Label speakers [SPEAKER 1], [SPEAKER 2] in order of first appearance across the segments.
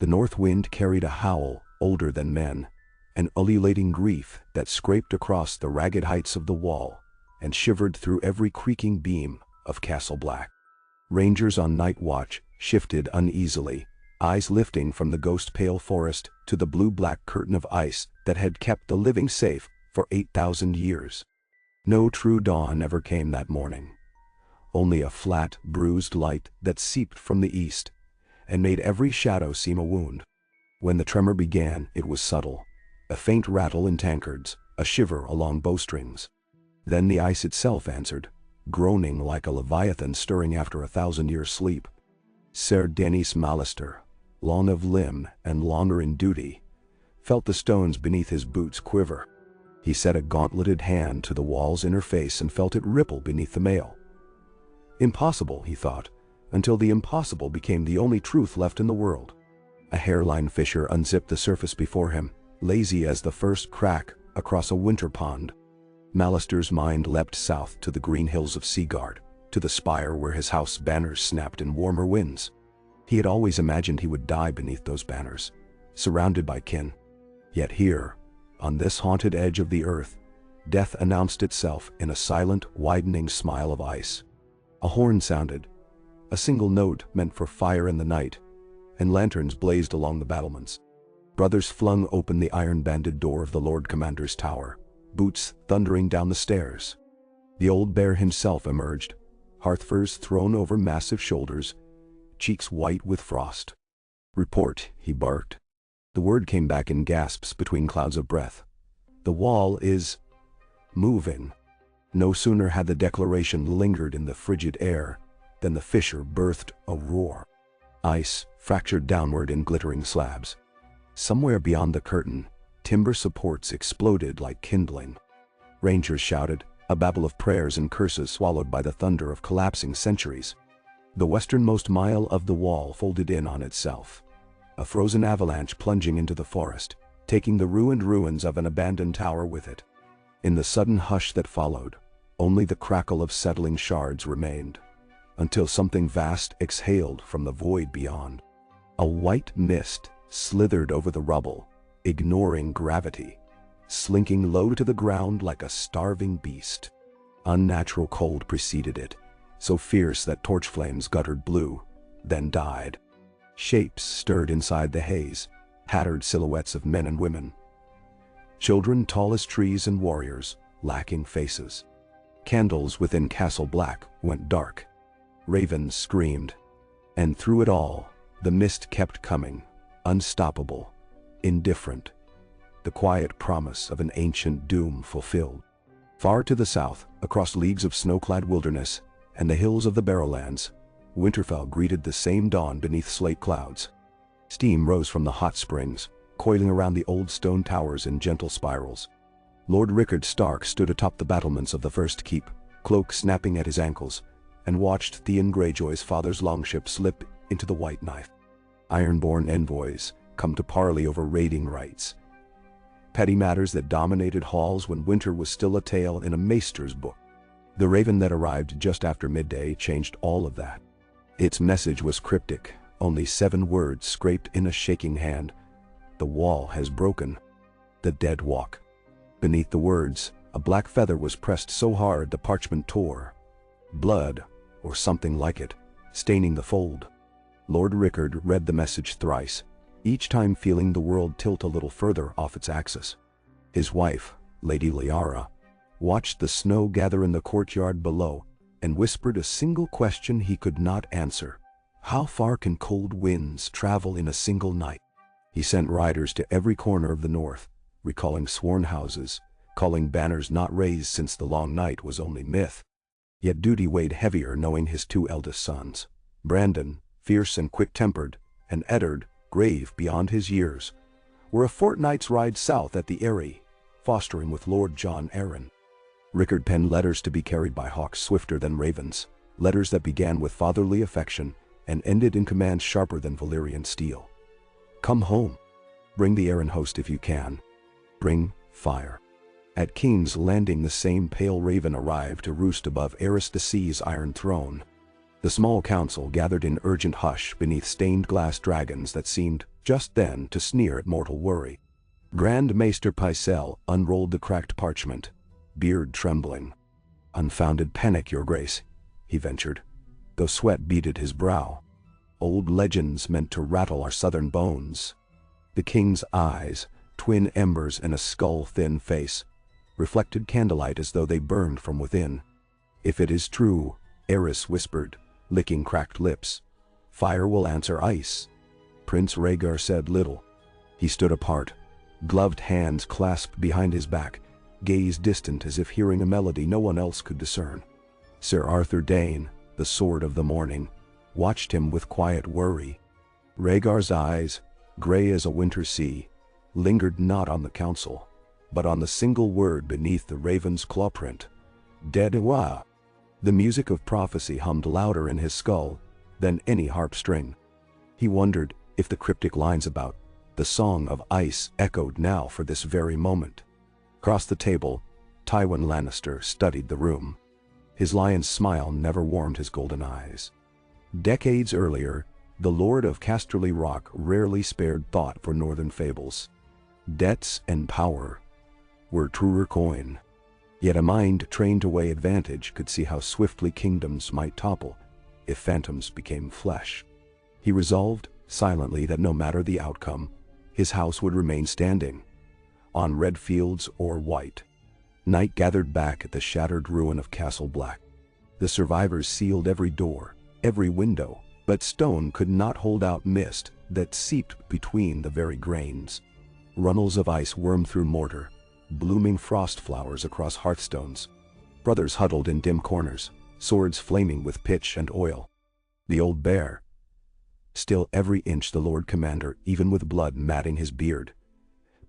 [SPEAKER 1] The north wind carried a howl older than men, an ululating grief that scraped across the ragged heights of the wall and shivered through every creaking beam of Castle Black. Rangers on night watch shifted uneasily, eyes lifting from the ghost-pale forest to the blue-black curtain of ice that had kept the living safe for 8,000 years. No true dawn ever came that morning. Only a flat, bruised light that seeped from the east and made every shadow seem a wound. When the tremor began, it was subtle, a faint rattle in tankards, a shiver along bowstrings. Then the ice itself answered, groaning like a leviathan stirring after 1,000 years' sleep. Ser Denis Mallister, long of limb and longer in duty, felt the stones beneath his boots quiver. He set a gauntleted hand to the wall's inner face and felt it ripple beneath the mail. Impossible, he thought, until the impossible became the only truth left in the world. A hairline fissure unzipped the surface before him, lazy as the first crack across a winter pond. Mallister's mind leapt south to the green hills of Seaguard, to the spire where his house banners snapped in warmer winds. He had always imagined he would die beneath those banners, surrounded by kin. Yet here, on this haunted edge of the earth, death announced itself in a silent, widening smile of ice. A horn sounded, a single note meant for fire in the night, and lanterns blazed along the battlements. Brothers flung open the iron-banded door of the Lord Commander's tower, boots thundering down the stairs. The old bear himself emerged, hearth furs thrown over massive shoulders, cheeks white with frost. "Report," he barked. The word came back in gasps between clouds of breath. "The wall is moving." No sooner had the declaration lingered in the frigid air than the fissure birthed a roar. Ice fractured downward in glittering slabs. Somewhere beyond the curtain, timber supports exploded like kindling. Rangers shouted, a babble of prayers and curses swallowed by the thunder of collapsing centuries. The westernmost mile of the wall folded in on itself, a frozen avalanche plunging into the forest, taking the ruined ruins of an abandoned tower with it. In the sudden hush that followed, only the crackle of settling shards remained, until something vast exhaled from the void beyond. A white mist slithered over the rubble, ignoring gravity, slinking low to the ground like a starving beast. Unnatural cold preceded it, so fierce that torch flames guttered blue, then died. Shapes stirred inside the haze, tattered silhouettes of men and women. Children tall as trees and warriors, lacking faces. Candles within Castle Black went dark. Ravens screamed. And through it all, the mist kept coming, unstoppable, indifferent, the quiet promise of an ancient doom fulfilled. Far to the south, across leagues of snow-clad wilderness and the hills of the Barrowlands, Winterfell greeted the same dawn beneath slate clouds. Steam rose from the hot springs, coiling around the old stone towers in gentle spirals. Lord Rickard Stark stood atop the battlements of the first keep, cloak snapping at his ankles, and watched Theon Greyjoy's father's longship slip into the White Knife. Ironborn envoys come to parley over raiding rights. Petty matters that dominated halls when winter was still a tale in a maester's book. The raven that arrived just after midday changed all of that. Its message was cryptic, only 7 words scraped in a shaking hand. The wall has broken. The dead walk. Beneath the words, a black feather was pressed so hard the parchment tore. Blood, or something like it, staining the fold. Lord Rickard read the message thrice, each time feeling the world tilt a little further off its axis. His wife, Lady Liara, watched the snow gather in the courtyard below and whispered a single question he could not answer. How far can cold winds travel in a single night? He sent riders to every corner of the north, recalling sworn houses, calling banners not raised since the long night was only myth. Yet duty weighed heavier knowing his 2 eldest sons, Brandon, fierce and quick-tempered, and Eddard, grave beyond his years, were a fortnight's ride south at the Eyrie, fostering with Lord Jon Arryn. Rickard penned letters to be carried by hawks swifter than ravens, letters that began with fatherly affection and ended in commands sharper than Valyrian steel. Come home. Bring the Arryn host if you can. Bring fire. At King's Landing the same pale raven arrived to roost above Aerys D'Sea's iron throne. The small council gathered in urgent hush beneath stained glass dragons that seemed just then to sneer at mortal worry. Grand Maester Pycelle unrolled the cracked parchment, beard trembling. "Unfounded panic, your grace," he ventured, though sweat beaded his brow. "Old legends meant to rattle our southern bones." The king's eyes, twin embers in a skull-thin face, reflected candlelight as though they burned from within. "If it is true," Eris whispered, licking cracked lips, "fire will answer ice." Prince Rhaegar said little. He stood apart, gloved hands clasped behind his back, gaze distant as if hearing a melody no one else could discern. Sir Arthur Dayne, the Sword of the Morning, watched him with quiet worry. Rhaegar's eyes, gray as a winter sea, lingered not on the council, but on the single word beneath the raven's clawprint. Dedewa. The music of prophecy hummed louder in his skull than any harp string. He wondered if the cryptic lines about the Song of Ice echoed now for this very moment. Across the table, Tywin Lannister studied the room. His lion's smile never warmed his golden eyes. Decades earlier, the Lord of Casterly Rock rarely spared thought for northern fables. Debts and power were truer coin. Yet a mind trained to weigh advantage could see how swiftly kingdoms might topple if phantoms became flesh. He resolved silently that no matter the outcome, his house would remain standing, on red fields or white. Night gathered back at the shattered ruin of Castle Black. The survivors sealed every door, every window, but stone could not hold out mist that seeped between the very grains. Runnels of ice wormed through mortar, blooming frost flowers across hearthstones. Brothers huddled in dim corners, swords flaming with pitch and oil. The old bear, still every inch the Lord Commander, even with blood matting his beard,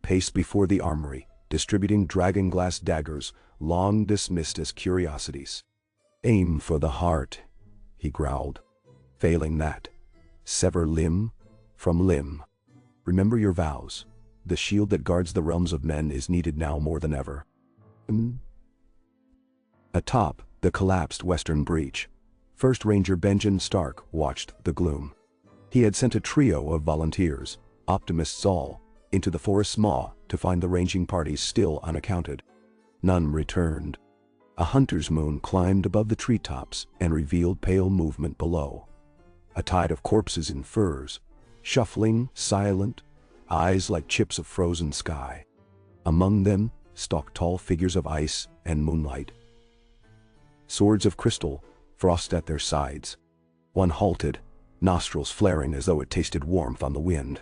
[SPEAKER 1] paced before the armory, distributing dragon-glass daggers long dismissed as curiosities. "Aim for the heart," he growled. "Failing that, sever limb from limb. Remember your vows. The shield that guards the realms of men is needed now more than ever." Atop the collapsed western breach, First Ranger Benjen Stark watched the gloom. He had sent a trio of volunteers, optimists all, into the forest's maw to find the ranging parties still unaccounted. None returned. A hunter's moon climbed above the treetops and revealed pale movement below. A tide of corpses in furs, shuffling, silent, eyes like chips of frozen sky. Among them stalked tall figures of ice and moonlight. Swords of crystal, frost at their sides. One halted, nostrils flaring as though it tasted warmth on the wind.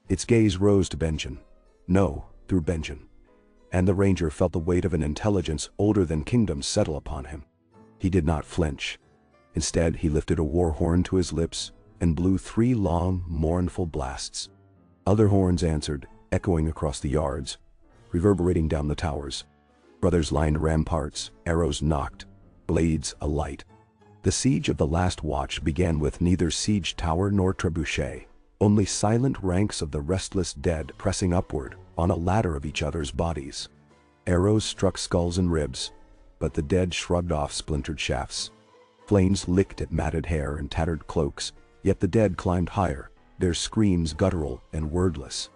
[SPEAKER 1] Its gaze rose to Benjen. No, through Benjen. And the ranger felt the weight of an intelligence older than kingdoms settle upon him. He did not flinch. Instead, he lifted a war horn to his lips and blew 3 long, mournful blasts. Other horns answered, echoing across the yards, reverberating down the towers. Brothers lined ramparts, arrows nocked, blades alight. The siege of the last watch began with neither siege tower nor trebuchet, only silent ranks of the restless dead pressing upward on a ladder of each other's bodies. Arrows struck skulls and ribs, but the dead shrugged off splintered shafts. Flames licked at matted hair and tattered cloaks, yet the dead climbed higher, their screams guttural and wordless.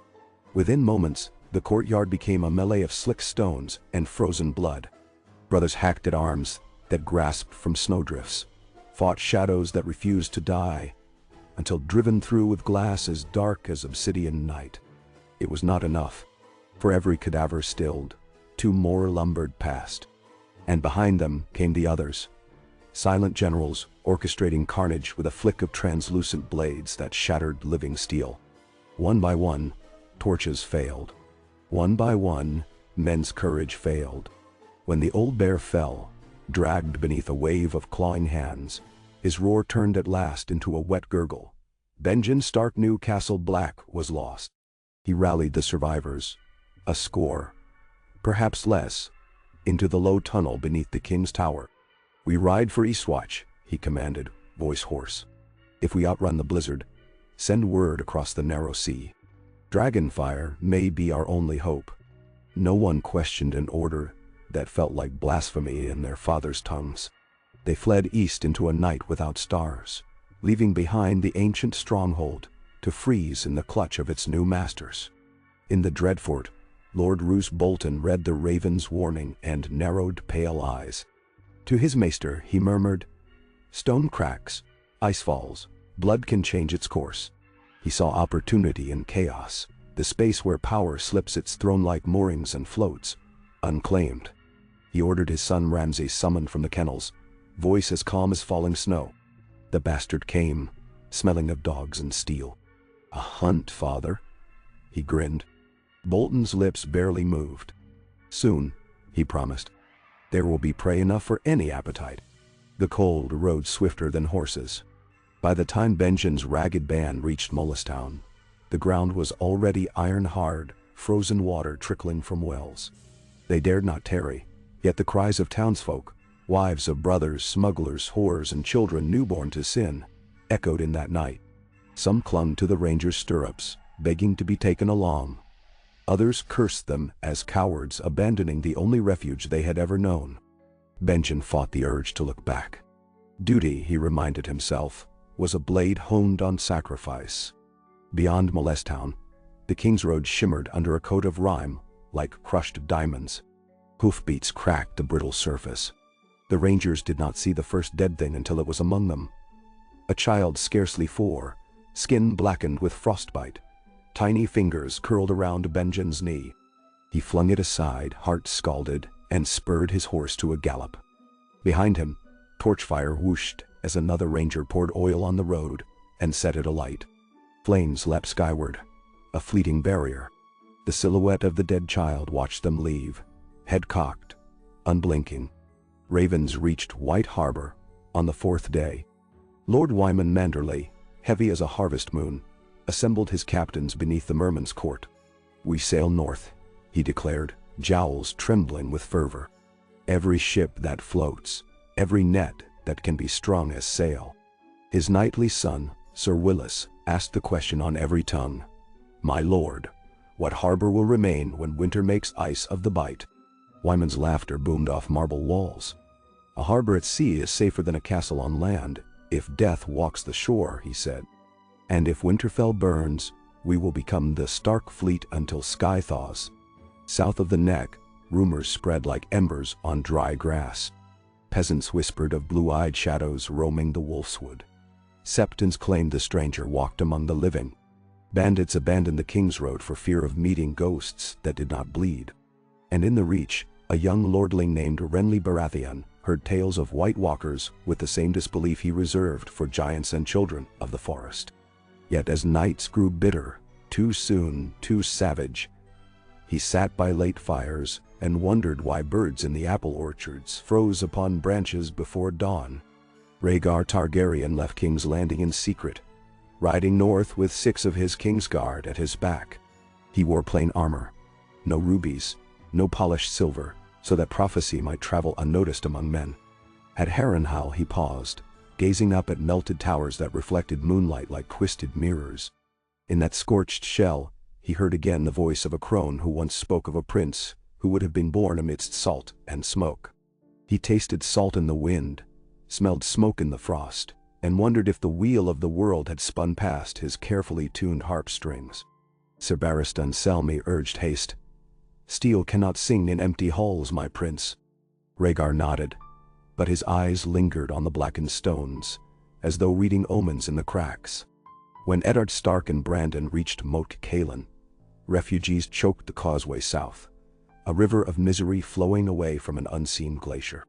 [SPEAKER 1] Within moments, the courtyard became a melee of slick stones and frozen blood. Brothers hacked at arms that grasped from snowdrifts, fought shadows that refused to die, until driven through with glass as dark as obsidian night. It was not enough. For every cadaver stilled, 2 more lumbered past. And behind them came the others, silent generals orchestrating carnage with a flick of translucent blades that shattered living steel. One by one, torches failed. One by one, men's courage failed. When the old bear fell, dragged beneath a wave of clawing hands, his roar turned at last into a wet gurgle. Benjen Stark knew Castle Black was lost. He rallied the survivors, a score, perhaps less, into the low tunnel beneath the king's tower. "We ride for Eastwatch," he commanded, voice hoarse. "If we outrun the blizzard, send word across the narrow sea. Dragonfire may be our only hope." No one questioned an order that felt like blasphemy in their fathers' tongues. They fled east into a night without stars, leaving behind the ancient stronghold to freeze in the clutch of its new masters. In the Dreadfort, Lord Roose Bolton read the raven's warning and narrowed pale eyes. To his maester he murmured, "Stone cracks, ice falls, blood can change its course." He saw opportunity in chaos, the space where power slips its throne-like moorings and floats, unclaimed. He ordered his son Ramsay summoned from the kennels, voice as calm as falling snow. The bastard came, smelling of dogs and steel. "A hunt, father?" He grinned. Bolton's lips barely moved. "Soon," he promised. "There will be prey enough for any appetite." The cold rode swifter than horses. By the time Benjen's ragged band reached Mullistown, the ground was already iron-hard, frozen water trickling from wells. They dared not tarry, yet the cries of townsfolk, wives of brothers, smugglers, whores, and children newborn to sin, echoed in that night. Some clung to the rangers' stirrups, begging to be taken along. Others cursed them as cowards abandoning the only refuge they had ever known. Benjen fought the urge to look back. Duty, he reminded himself, was a blade honed on sacrifice. Beyond Mullistown, the King's Road shimmered under a coat of rime, like crushed diamonds. Hoofbeats cracked the brittle surface. The rangers did not see the first dead thing until it was among them. A child scarcely 4, skin blackened with frostbite. Tiny fingers curled around Benjen's knee. He flung it aside, heart scalded, and spurred his horse to a gallop. Behind him, torchfire whooshed as another ranger poured oil on the road and set it alight. Flames leapt skyward, a fleeting barrier. The silhouette of the dead child watched them leave, head cocked, unblinking. Ravens reached White Harbor on the 4th day. Lord Wyman Manderley, heavy as a harvest moon, assembled his captains beneath the merman's court. "We sail north," he declared, jowls trembling with fervor. "Every ship that floats, every net that can be strung as sail." His knightly son, Sir Willis, asked the question on every tongue. "My lord, what harbor will remain when winter makes ice of the Bight?" Wyman's laughter boomed off marble walls. "A harbor at sea is safer than a castle on land, if death walks the shore," he said. "And if Winterfell burns, we will become the Stark Fleet until sky thaws." South of the Neck, rumors spread like embers on dry grass. Peasants whispered of blue-eyed shadows roaming the Wolfswood. Septons claimed the stranger walked among the living. Bandits abandoned the King's Road for fear of meeting ghosts that did not bleed. And in the Reach, a young lordling named Renly Baratheon heard tales of White Walkers with the same disbelief he reserved for giants and children of the forest. Yet as nights grew bitter, too soon, too savage, he sat by late fires and wondered why birds in the apple orchards froze upon branches before dawn. Rhaegar Targaryen left King's Landing in secret, riding north with 6 of his Kingsguard at his back. He wore plain armor, no rubies, no polished silver, so that prophecy might travel unnoticed among men. At Harrenhal he paused, gazing up at melted towers that reflected moonlight like twisted mirrors. In that scorched shell, he heard again the voice of a crone who once spoke of a prince who would have been born amidst salt and smoke. He tasted salt in the wind, smelled smoke in the frost, and wondered if the wheel of the world had spun past his carefully tuned harp strings. Sir Barristan Selmy urged haste. "Steel cannot sing in empty halls, my prince." Rhaegar nodded, but his eyes lingered on the blackened stones, as though reading omens in the cracks. When Eddard Stark and Brandon reached Moat Cailin, refugees choked the causeway south, a river of misery flowing away from an unseen glacier.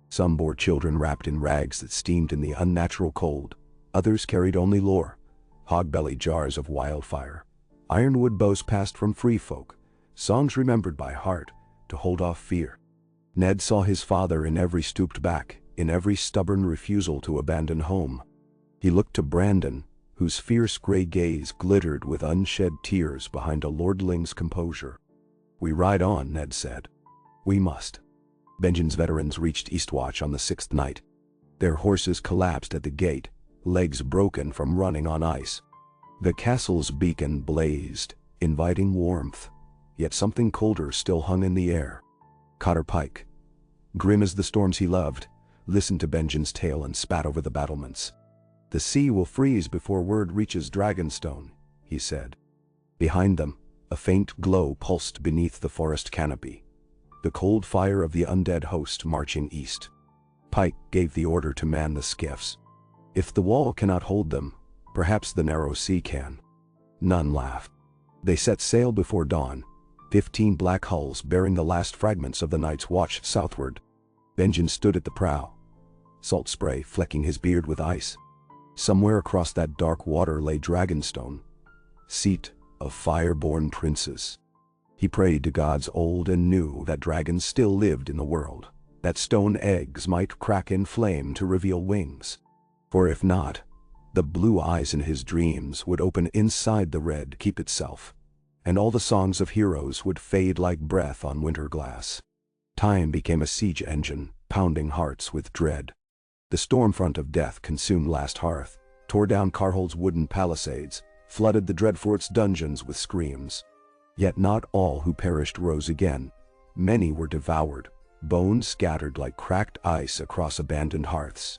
[SPEAKER 1] Some bore children wrapped in rags that steamed in the unnatural cold, others carried only lore, hog-bellied jars of wildfire, ironwood bows passed from free folk, songs remembered by heart to hold off fear. Ned saw his father in every stooped back, in every stubborn refusal to abandon home. He looked to Brandon, whose fierce gray gaze glittered with unshed tears behind a lordling's composure. "We ride on," Ned said. "We must." Benjen's veterans reached Eastwatch on the 6th night. Their horses collapsed at the gate, legs broken from running on ice. The castle's beacon blazed, inviting warmth, yet something colder still hung in the air. Cotter Pike, grim as the storms he loved, listened to Benjen's tale and spat over the battlements. "The sea will freeze before word reaches Dragonstone," he said. Behind them, a faint glow pulsed beneath the forest canopy, the cold fire of the undead host marching east. Pike gave the order to man the skiffs. If the wall cannot hold them, perhaps the narrow sea can. None laughed. They set sail before dawn, 15 black hulls bearing the last fragments of the night's watch southward. Benjen stood at the prow, salt spray flecking his beard with ice. Somewhere across that dark water lay Dragonstone, seat of fire-born princes. He prayed to gods old and new that dragons still lived in the world, that stone eggs might crack in flame to reveal wings. For if not, the blue eyes in his dreams would open inside the red keep itself, and all the songs of heroes would fade like breath on winter glass. Time became a siege engine, pounding hearts with dread. The storm front of death consumed Last Hearth, tore down Karhold's wooden palisades, flooded the Dreadfort's dungeons with screams. Yet not all who perished rose again. Many were devoured, bones scattered like cracked ice across abandoned hearths.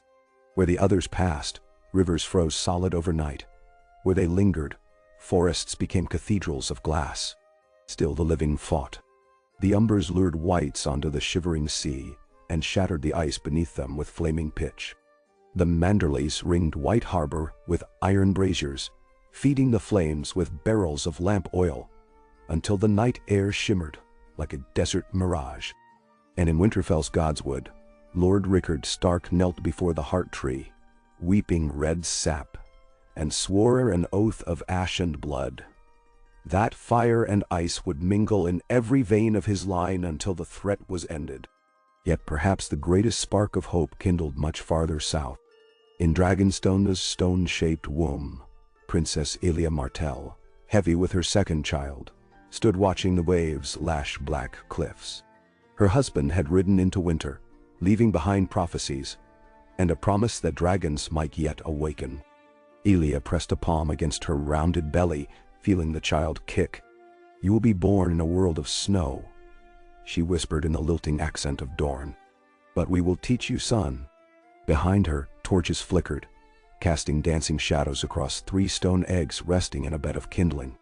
[SPEAKER 1] Where the others passed, rivers froze solid overnight. Where they lingered, forests became cathedrals of glass. Still the living fought. The umbers lured whites onto the shivering sea and shattered the ice beneath them with flaming pitch. The Manderleys ringed White Harbor with iron braziers, feeding the flames with barrels of lamp oil, until the night air shimmered like a desert mirage. And in Winterfell's Godswood, Lord Rickard Stark knelt before the heart tree, weeping red sap, and swore an oath of ash and blood. That fire and ice would mingle in every vein of his line until the threat was ended. Yet perhaps the greatest spark of hope kindled much farther south. In Dragonstone's stone-shaped womb, Princess Elia Martell, heavy with her second child, stood watching the waves lash black cliffs. Her husband had ridden into winter, leaving behind prophecies, and a promise that dragons might yet awaken. Elia pressed a palm against her rounded belly, feeling the child kick. "You will be born in a world of snow," she whispered in the lilting accent of Dorne. "But we will teach you, son." Behind her, torches flickered, casting dancing shadows across 3 stone eggs resting in a bed of kindling.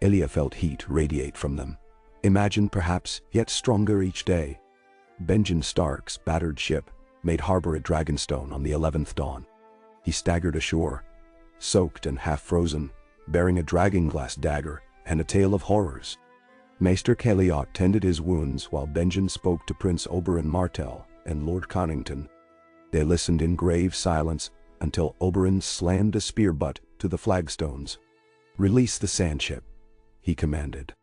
[SPEAKER 1] Elia felt heat radiate from them, imagined perhaps yet stronger each day. Benjen Stark's battered ship made harbor at Dragonstone on the 11th dawn. He staggered ashore, soaked and half-frozen, bearing a dragonglass dagger and a tale of horrors. Maester Celiot tended his wounds while Benjen spoke to Prince Oberyn Martell and Lord Connington. They listened in grave silence until Oberyn slammed a spear butt to the flagstones. "Release the sandship," he commanded.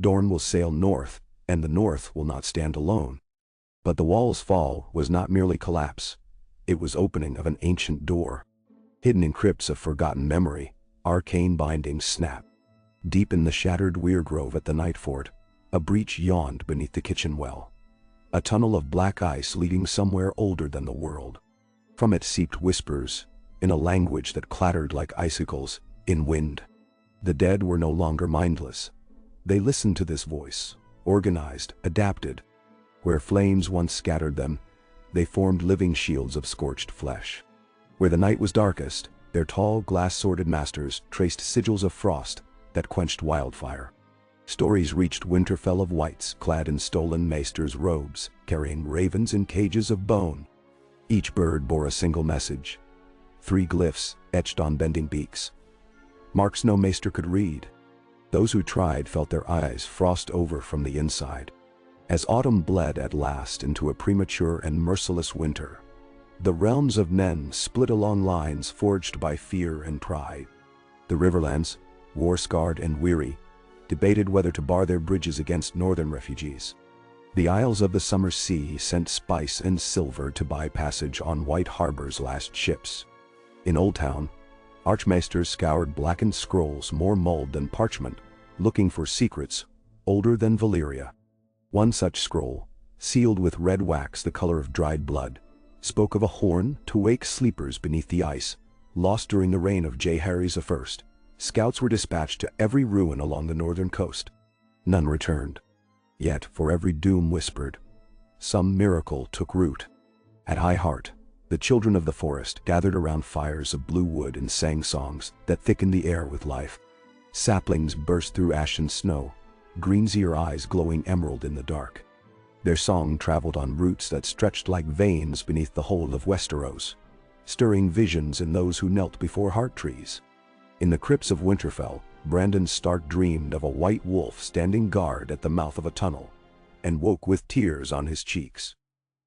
[SPEAKER 1] "Dorne will sail north, and the north will not stand alone." But the wall's fall was not merely collapse. It was opening of an ancient door. Hidden in crypts of forgotten memory, arcane bindings snapped. Deep in the shattered weirgrove at the Night Fort, a breach yawned beneath the kitchen well. A tunnel of black ice leading somewhere older than the world. From it seeped whispers, in a language that clattered like icicles in wind. The dead were no longer mindless. They listened to this voice, organized, adapted. Where flames once scattered them, they formed living shields of scorched flesh. Where the night was darkest, their tall, glass-sworded masters traced sigils of frost that quenched wildfire. Stories reached Winterfell of wights clad in stolen maesters' robes, carrying ravens in cages of bone. Each bird bore a single message, 3 glyphs etched on bending beaks. Marks no maester could read. Those who tried felt their eyes frost over from the inside. As autumn bled at last into a premature and merciless winter, the realms of men split along lines forged by fear and pride. The Riverlands, war-scarred and weary, debated whether to bar their bridges against northern refugees. The Isles of the Summer Sea sent spice and silver to buy passage on White Harbor's last ships. In Old Town, archmaesters scoured blackened scrolls more mulled than parchment, looking for secrets older than Valyria. One such scroll, sealed with red wax the color of dried blood, spoke of a horn to wake sleepers beneath the ice, lost during the reign of Jaehaerys I. Scouts were dispatched to every ruin along the northern coast. None returned. Yet, for every doom whispered, some miracle took root. At High Heart, the children of the forest gathered around fires of blue wood and sang songs that thickened the air with life. Saplings burst through ashen snow, green's ear eyes glowing emerald in the dark. Their song traveled on roots that stretched like veins beneath the whole of Westeros, stirring visions in those who knelt before heart trees. In the crypts of Winterfell, Brandon Stark dreamed of a white wolf standing guard at the mouth of a tunnel, and woke with tears on his cheeks.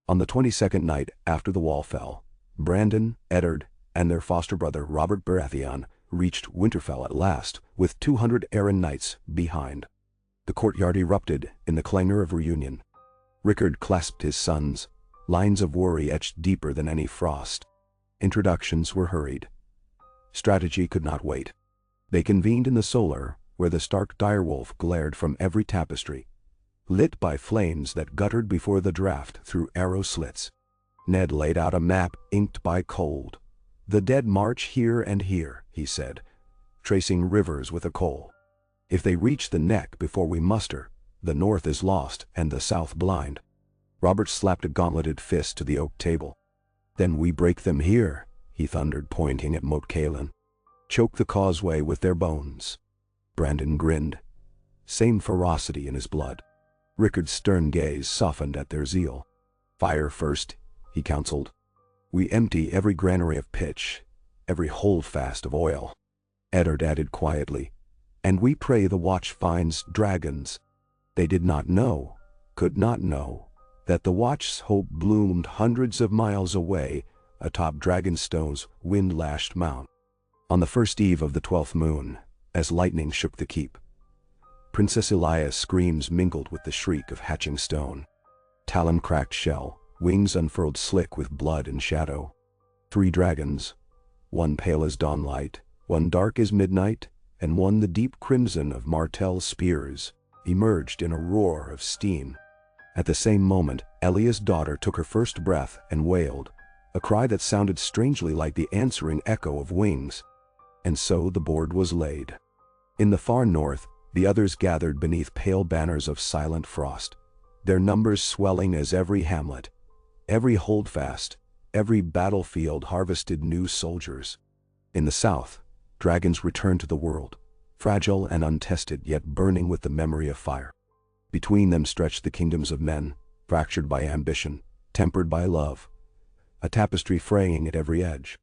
[SPEAKER 1] On the 22nd night after the wall fell, Brandon, Eddard, and their foster brother Robert Baratheon reached Winterfell at last, with 200 Arryn knights behind. The courtyard erupted in the clangor of reunion. Rickard clasped his sons, lines of worry etched deeper than any frost. Introductions were hurried. Strategy could not wait. They convened in the solar, where the stark direwolf glared from every tapestry, lit by flames that guttered before the draft through arrow slits. Ned laid out a map inked by cold. "The dead march here and here," he said, tracing rivers with a coal. "If they reach the neck before we muster, the north is lost and the south blind." Robert slapped a gauntleted fist to the oak table. "Then we break them here," he thundered, pointing at Moat Cailin. "Choke the causeway with their bones." Brandon grinned, same ferocity in his blood. Rickard's stern gaze softened at their zeal. "Fire first," he counseled. "We empty every granary of pitch, every holdfast of oil." Eddard added quietly, "And we pray the watch finds dragons." They did not know, could not know, that the watch's hope bloomed hundreds of miles away atop Dragonstone's wind-lashed mount. On the first eve of the 12th moon, as lightning shook the keep, Princess Elia's screams mingled with the shriek of hatching stone. Talon-cracked shell, wings unfurled slick with blood and shadow. 3 dragons, one pale as dawnlight, one dark as midnight, and one the deep crimson of Martell's spears, emerged in a roar of steam. At the same moment, Elia's daughter took her first breath and wailed, a cry that sounded strangely like the answering echo of wings. And so the board was laid. In the far north, the others gathered beneath pale banners of silent frost, their numbers swelling as every hamlet, every holdfast, every battlefield harvested new soldiers. In the south, dragons returned to the world, fragile and untested yet burning with the memory of fire. Between them stretched the kingdoms of men, fractured by ambition, tempered by love, a tapestry fraying at every edge.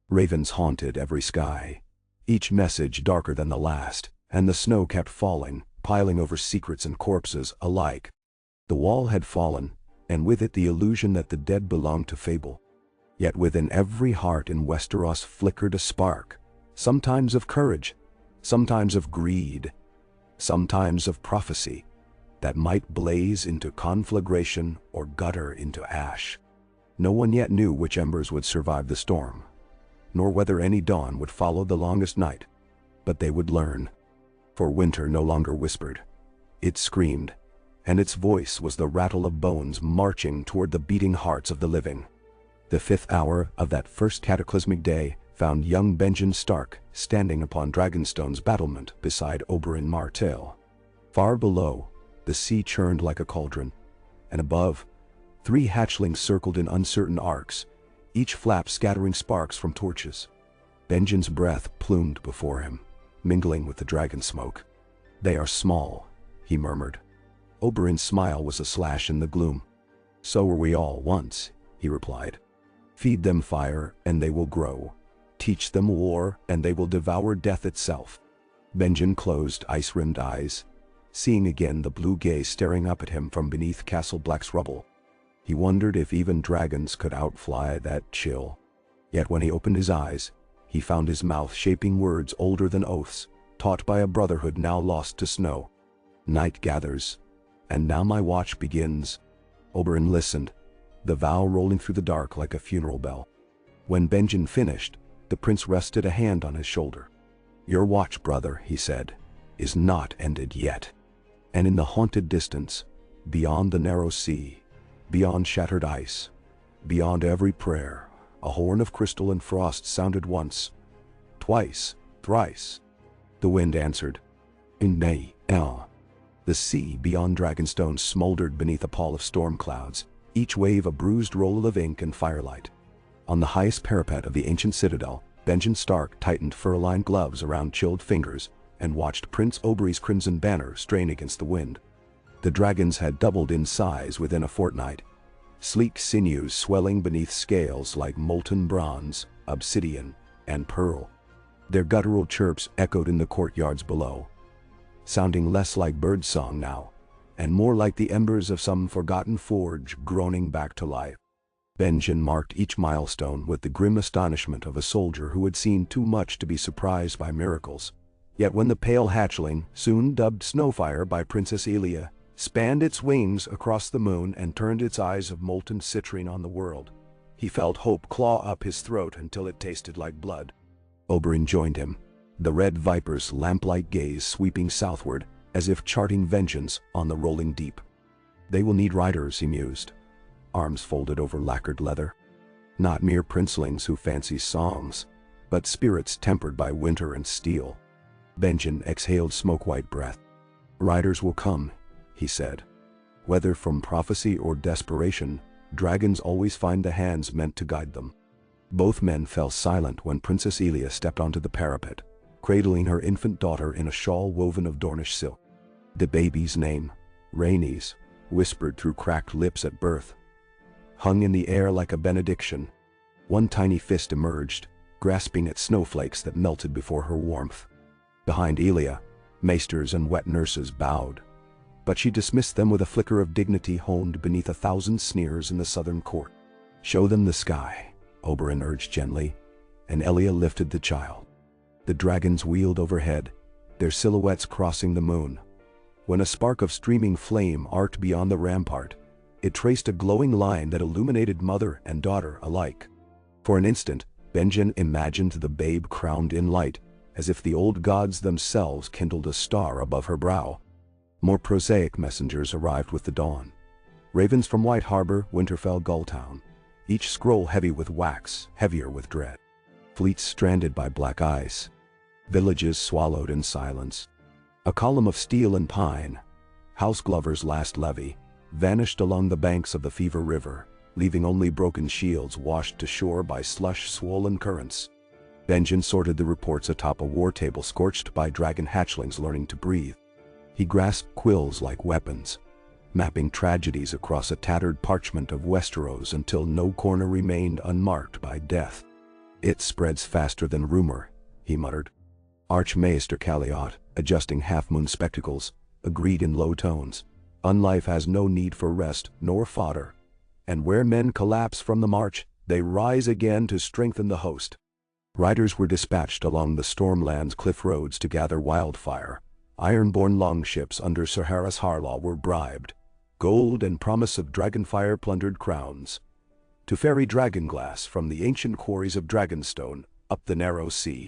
[SPEAKER 1] Ravens haunted every sky, each message darker than the last, and the snow kept falling, piling over secrets and corpses alike. The wall had fallen, and with it the illusion that the dead belonged to fable. Yet within every heart in Westeros flickered a spark, sometimes of courage, sometimes of greed, sometimes of prophecy, that might blaze into conflagration or gutter into ash. No one yet knew which embers would survive the storm, nor whether any dawn would follow the longest night, but they would learn. For winter no longer whispered. It screamed, and its voice was the rattle of bones marching toward the beating hearts of the living. The 5th hour of that first cataclysmic day found young Benjen Stark standing upon Dragonstone's battlement beside Oberyn Martell. Far below, the sea churned like a cauldron, and above, 3 hatchlings circled in uncertain arcs, each flap scattering sparks from torches. Benjen's breath plumed before him, mingling with the dragon smoke. "They are small," he murmured. Oberyn's smile was a slash in the gloom. "So were we all once," he replied. "Feed them fire, and they will grow. Teach them war, and they will devour death itself." Benjen closed ice-rimmed eyes, seeing again the blue gaze staring up at him from beneath Castle Black's rubble. He wondered if even dragons could outfly that chill. Yet when he opened his eyes, he found his mouth shaping words older than oaths, taught by a brotherhood now lost to snow. "Night gathers, and now my watch begins." Oberyn listened, the vow rolling through the dark like a funeral bell. When Benjen finished, the prince rested a hand on his shoulder. "Your watch, brother," he said, "is not ended yet." And in the haunted distance, beyond the narrow sea, beyond shattered ice, beyond every prayer, a horn of crystal and frost sounded once, twice, thrice. The wind answered, "In Nay, El." The sea beyond Dragonstone smoldered beneath a pall of storm clouds, each wave a bruised roll of ink and firelight. On the highest parapet of the ancient citadel, Benjen Stark tightened fur-lined gloves around chilled fingers, and watched Prince Oberyn's crimson banner strain against the wind. The dragons had doubled in size within a fortnight, sleek sinews swelling beneath scales like molten bronze, obsidian, and pearl. Their guttural chirps echoed in the courtyards below, sounding less like birdsong now, and more like the embers of some forgotten forge groaning back to life. Benjen marked each milestone with the grim astonishment of a soldier who had seen too much to be surprised by miracles. Yet when the pale hatchling, soon dubbed Snowfire by Princess Elia, spanned its wings across the moon and turned its eyes of molten citrine on the world, he felt hope claw up his throat until it tasted like blood. Oberyn joined him, the red viper's lamplight gaze sweeping southward as if charting vengeance on the rolling deep. They will need riders, he mused, arms folded over lacquered leather. Not mere princelings who fancy songs, but spirits tempered by winter and steel. Benjen exhaled smoke-white breath. Riders will come, he said. Whether from prophecy or desperation, dragons always find the hands meant to guide them. Both men fell silent when Princess Elia stepped onto the parapet, cradling her infant daughter in a shawl woven of Dornish silk. The baby's name, Rhaenys, whispered through cracked lips at birth, hung in the air like a benediction. One tiny fist emerged, grasping at snowflakes that melted before her warmth. Behind Elia, maesters and wet nurses bowed, but she dismissed them with a flicker of dignity honed beneath 1,000 sneers in the southern court. "Show them the sky," Oberyn urged gently, and Elia lifted the child. The dragons wheeled overhead, their silhouettes crossing the moon. When a spark of streaming flame arced beyond the rampart, it traced a glowing line that illuminated mother and daughter alike. For an instant, Benjen imagined the babe crowned in light, as if the old gods themselves kindled a star above her brow. More prosaic messengers arrived with the dawn. Ravens from White Harbor, Winterfell, Gulltown, each scroll heavy with wax, heavier with dread. Fleets stranded by black ice. Villages swallowed in silence. A column of steel and pine, House Glover's last levy, vanished along the banks of the Fever River, leaving only broken shields washed to shore by slush-swollen currents. Benjen sorted the reports atop a war table scorched by dragon hatchlings learning to breathe. He grasped quills like weapons, mapping tragedies across a tattered parchment of Westeros until no corner remained unmarked by death. "It spreads faster than rumor," he muttered. Archmaester Caliot, adjusting half-moon spectacles, agreed in low tones. "Unlife has no need for rest nor fodder, and where men collapse from the march, they rise again to strengthen the host." Riders were dispatched along the Stormland's cliff roads to gather wildfire. Ironborn longships under Sir Harris Harlaw were bribed. Gold and promise of dragonfire plundered crowns. To ferry dragonglass from the ancient quarries of Dragonstone up the narrow sea.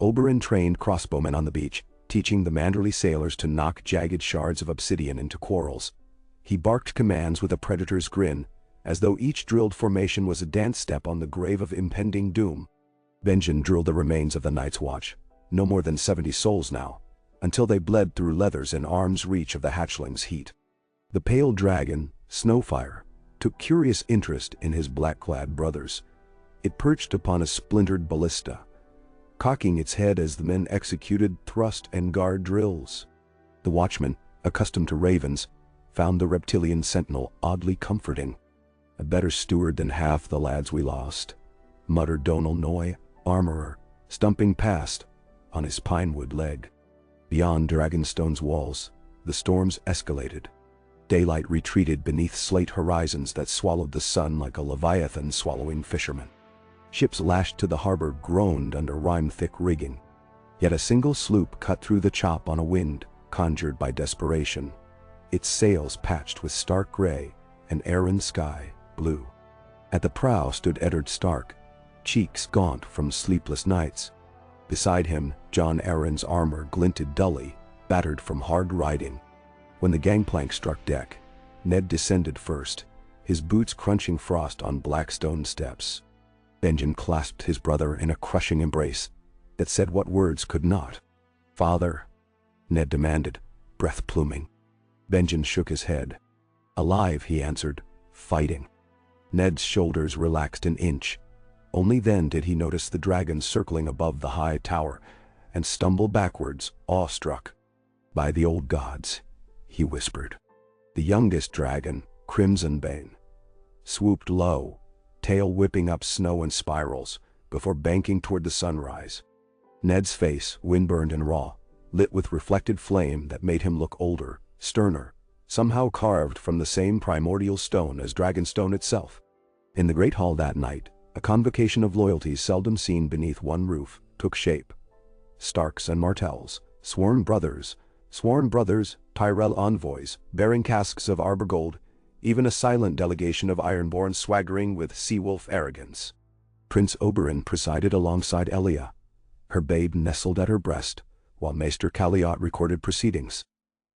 [SPEAKER 1] Oberyn trained crossbowmen on the beach, teaching the Manderley sailors to knock jagged shards of obsidian into quarrels. He barked commands with a predator's grin, as though each drilled formation was a dance step on the grave of impending doom. Benjen drilled the remains of the Night's Watch, no more than 70 souls now, until they bled through leathers in arm's reach of the hatchling's heat. The pale dragon, Snowfire, took curious interest in his black-clad brothers. It perched upon a splintered ballista, cocking its head as the men executed thrust and guard drills. The watchman, accustomed to ravens, found the reptilian sentinel oddly comforting. "A better steward than half the lads we lost," muttered Donal Noy, armorer, stumping past on his pinewood leg. Beyond Dragonstone's walls, the storms escalated. Daylight retreated beneath slate horizons that swallowed the sun like a leviathan swallowing fishermen. Ships lashed to the harbor groaned under rime-thick rigging. Yet a single sloop cut through the chop on a wind conjured by desperation, its sails patched with stark gray and Arryn sky blue. At the prow stood Eddard Stark, cheeks gaunt from sleepless nights. Beside him, Jon Arryn's armor glinted dully, battered from hard riding. When the gangplank struck deck, Ned descended first, his boots crunching frost on black stone steps. Benjen clasped his brother in a crushing embrace that said what words could not. "Father," Ned demanded, breath pluming. Benjen shook his head. "Alive," he answered, "fighting." Ned's shoulders relaxed an inch. Only then did he notice the dragons circling above the high tower, and stumbled backwards, awestruck. "By the old gods," he whispered. The youngest dragon, Crimsonbane, swooped low, tail whipping up snow in spirals, before banking toward the sunrise. Ned's face, windburned and raw, lit with reflected flame that made him look older, sterner, somehow carved from the same primordial stone as Dragonstone itself. In the great hall that night, a convocation of loyalties seldom seen beneath one roof took shape. Starks and Martells, sworn brothers, Tyrell envoys, bearing casks of arbor gold, even a silent delegation of Ironborn swaggering with sea-wolf arrogance. Prince Oberyn presided alongside Elia, her babe nestled at her breast, while Maester Caliot recorded proceedings.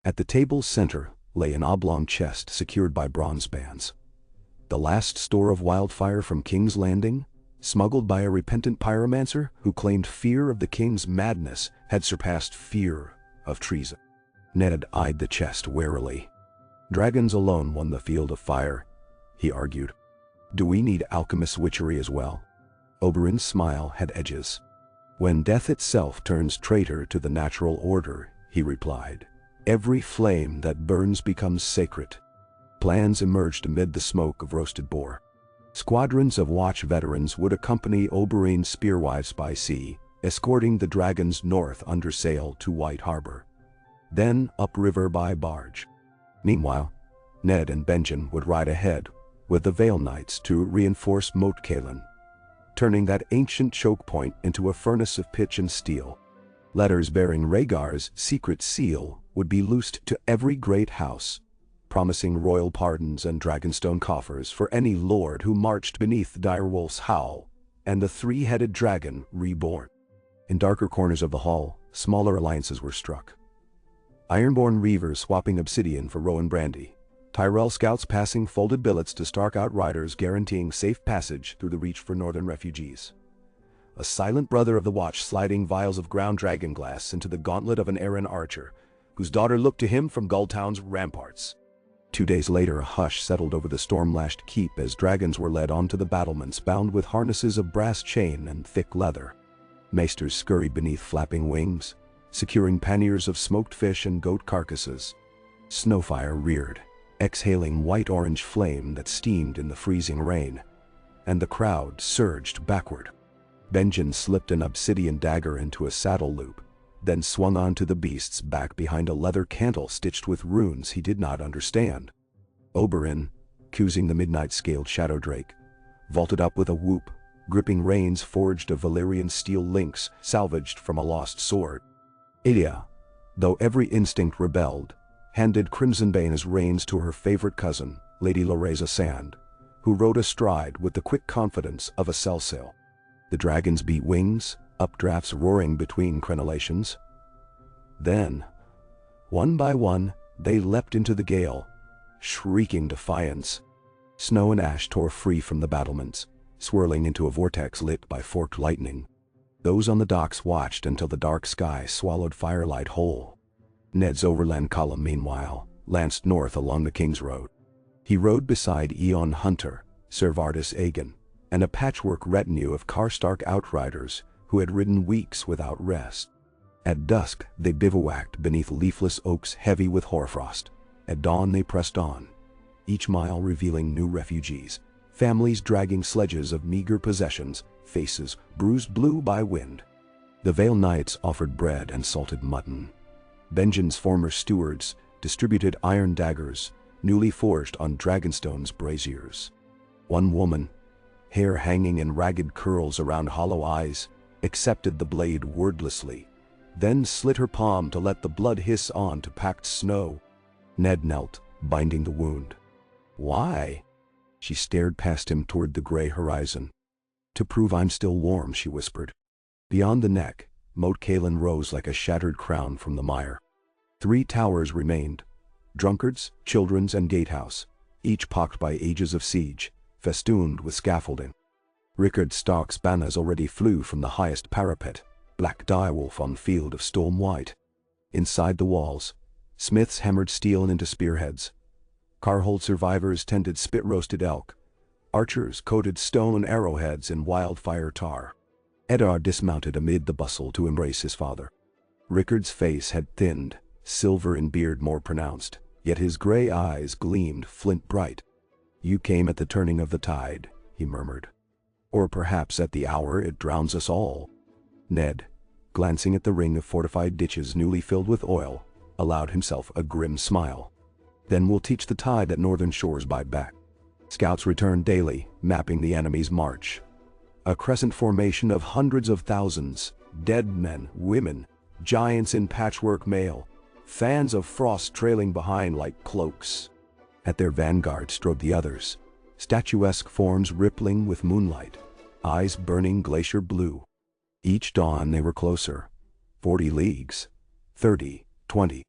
[SPEAKER 1] At the table's center lay an oblong chest secured by bronze bands. The last store of wildfire from King's Landing, smuggled by a repentant pyromancer who claimed fear of the king's madness had surpassed fear of treason. Ned eyed the chest warily. "Dragons alone won the field of fire," he argued. "Do we need alchemist's witchery as well?" Oberyn's smile had edges. "When death itself turns traitor to the natural order," he replied, "every flame that burns becomes sacred." Plans emerged amid the smoke of roasted boar. Squadrons of watch veterans would accompany Oberyn's spearwives by sea, escorting the dragons north under sail to White Harbor, then upriver by barge. Meanwhile, Ned and Benjen would ride ahead with the Vale Knights to reinforce Moat Cailin, turning that ancient choke point into a furnace of pitch and steel. Letters bearing Rhaegar's secret seal would be loosed to every great house, promising royal pardons and Dragonstone coffers for any lord who marched beneath Direwolf's howl and the three-headed dragon reborn. In darker corners of the hall, smaller alliances were struck. Ironborn reavers swapping obsidian for Rowan brandy, Tyrell scouts passing folded billets to Stark outriders guaranteeing safe passage through the Reach for northern refugees. A silent brother of the Watch sliding vials of ground dragon glass into the gauntlet of an Arryn archer, whose daughter looked to him from Gulltown's ramparts. 2 days later, a hush settled over the storm-lashed keep as dragons were led onto the battlements bound with harnesses of brass chain and thick leather. Maesters scurried beneath flapping wings, securing panniers of smoked fish and goat carcasses. Snowfire reared, exhaling white-orange flame that steamed in the freezing rain, and the crowd surged backward. Benjen slipped an obsidian dagger into a saddle loop, then swung onto the beast's back behind a leather cantle stitched with runes he did not understand. Oberyn, choosing the midnight-scaled shadow drake, vaulted up with a whoop, gripping reins forged of Valyrian steel links salvaged from a lost sword. Elia, though every instinct rebelled, handed Crimsonbane's reins to her favorite cousin, Lady Loreza Sand, who rode astride with the quick confidence of a Selsail. The dragons beat wings, updrafts roaring between crenellations. Then, one by one, they leapt into the gale, shrieking defiance. Snow and ash tore free from the battlements, swirling into a vortex lit by forked lightning. Those on the docks watched until the dark sky swallowed firelight whole. Ned's overland column, meanwhile, lanced north along the King's Road. He rode beside Eon Hunter, Ser Vardis Aegon, and a patchwork retinue of Karstark outriders who had ridden weeks without rest. At dusk, they bivouacked beneath leafless oaks heavy with hoarfrost. At dawn they pressed on, each mile revealing new refugees, families dragging sledges of meager possessions, faces bruised blue by wind. The Vale Knights offered bread and salted mutton. Benjen's former stewards distributed iron daggers, newly forged on Dragonstone's braziers. One woman, hair hanging in ragged curls around hollow eyes, accepted the blade wordlessly, then slit her palm to let the blood hiss on to packed snow. Ned knelt, binding the wound. "Why?" She stared past him toward the gray horizon. "To prove I'm still warm," she whispered. Beyond the neck, Moat Cailin rose like a shattered crown from the mire. 3 towers remained, Drunkard's, Children's, and Gatehouse, each pocked by ages of siege, festooned with scaffolding. Rickard Stark's banners already flew from the highest parapet, black direwolf on field of storm white. Inside the walls, smiths hammered steel into spearheads. Carhold survivors tended spit-roasted elk. Archers coated stone arrowheads in wildfire tar. Eddard dismounted amid the bustle to embrace his father. Rickard's face had thinned, silver in beard more pronounced, yet his gray eyes gleamed flint bright. "You came at the turning of the tide," he murmured. "Or perhaps at the hour it drowns us all." Ned, glancing at the ring of fortified ditches newly filled with oil, allowed himself a grim smile. "Then we'll teach the tide that northern shores bite back." Scouts returned daily, mapping the enemy's march. A crescent formation of hundreds of thousands, dead men, women, giants in patchwork mail, fans of frost trailing behind like cloaks. At their vanguard strode the others, statuesque forms rippling with moonlight, eyes burning glacier blue. Each dawn they were closer. 40 leagues. 30, 20.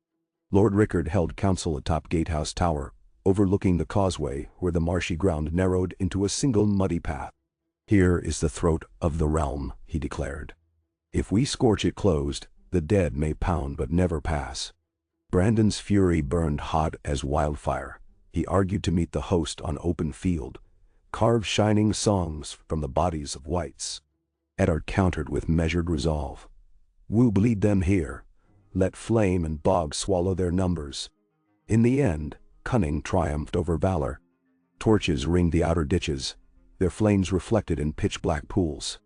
[SPEAKER 1] Lord Rickard held council atop Gatehouse Tower, overlooking the causeway where the marshy ground narrowed into a single muddy path. "Here is the throat of the realm," he declared. "If we scorch it closed, the dead may pound but never pass." Brandon's fury burned hot as wildfire. He argued to meet the host on open field, carve shining songs from the bodies of whites. Eddard countered with measured resolve. "We'll bleed them here. Let flame and bog swallow their numbers." In the end, cunning triumphed over valor. Torches ringed the outer ditches, their flames reflected in pitch-black pools.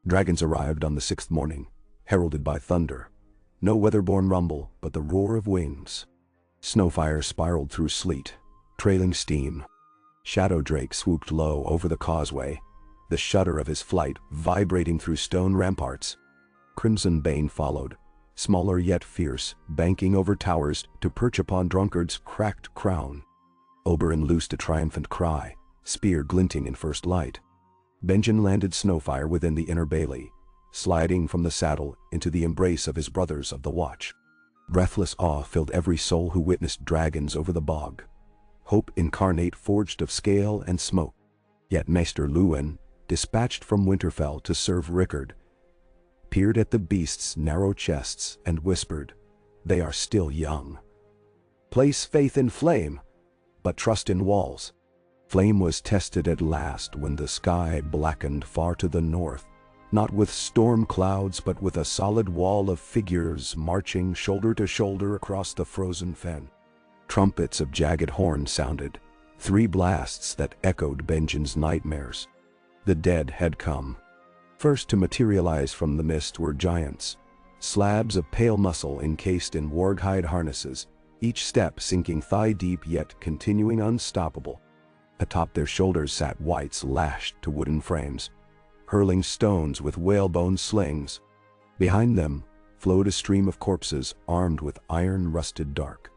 [SPEAKER 1] Dragons arrived on the 6th morning, heralded by thunder. No weather-born rumble, but the roar of wings. Snowfire spiraled through sleet, trailing steam. Shadow Drake swooped low over the causeway, the shudder of his flight vibrating through stone ramparts. Crimson Bane followed, smaller yet fierce, banking over towers to perch upon Drunkard's cracked crown. Oberyn loosed a triumphant cry, spear glinting in first light. Benjen landed Snowfire within the inner bailey, sliding from the saddle into the embrace of his brothers of the Watch. Breathless awe filled every soul who witnessed dragons over the bog. Hope incarnate forged of scale and smoke. Yet Maester Luwin, dispatched from Winterfell to serve Rickard, peered at the beasts' narrow chests and whispered, "They are still young. Place faith in flame, but trust in walls." Flame was tested at last when the sky blackened far to the north, not with storm clouds but with a solid wall of figures marching shoulder to shoulder across the frozen fen. Trumpets of jagged horns sounded, 3 blasts that echoed Benjen's nightmares. The dead had come. First to materialize from the mist were giants, slabs of pale muscle encased in warghide harnesses, each step sinking thigh-deep yet continuing unstoppable. Atop their shoulders sat wights lashed to wooden frames, hurling stones with whalebone slings. Behind them flowed a stream of corpses armed with iron-rusted dark.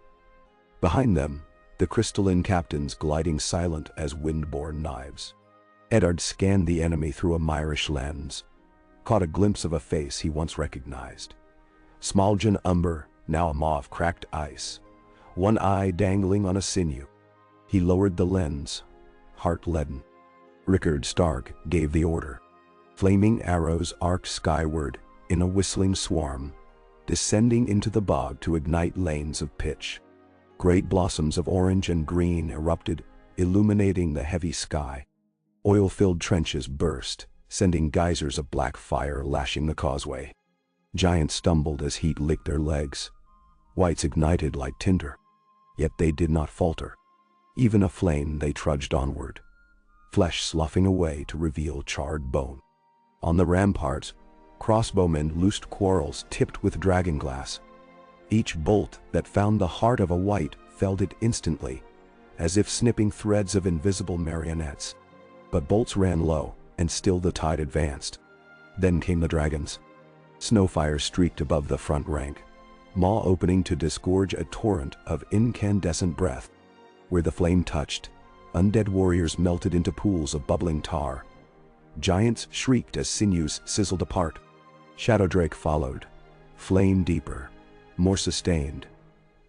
[SPEAKER 1] Behind them, the crystalline captains gliding silent as wind-borne knives. Eddard scanned the enemy through a myrish lens, caught a glimpse of a face he once recognized. Smaljan umber, now a maw of cracked ice, one eye dangling on a sinew. He lowered the lens, heart leaden. Rickard Stark gave the order. Flaming arrows arced skyward in a whistling swarm, descending into the bog to ignite lanes of pitch. Great blossoms of orange and green erupted, illuminating the heavy sky. Oil-filled trenches burst, sending geysers of black fire lashing the causeway. Giants stumbled as heat licked their legs. Whites ignited like tinder. Yet they did not falter. Even aflame they trudged onward, flesh sloughing away to reveal charred bone. On the ramparts, crossbowmen loosed quarrels tipped with dragonglass. Each bolt that found the heart of a wight felled it instantly, as if snipping threads of invisible marionettes. But bolts ran low, and still the tide advanced. Then came the dragons. Snowfire streaked above the front rank, maw opening to disgorge a torrent of incandescent breath. Where the flame touched, undead warriors melted into pools of bubbling tar. Giants shrieked as sinews sizzled apart. Shadow Drake followed, flame deeper, more sustained,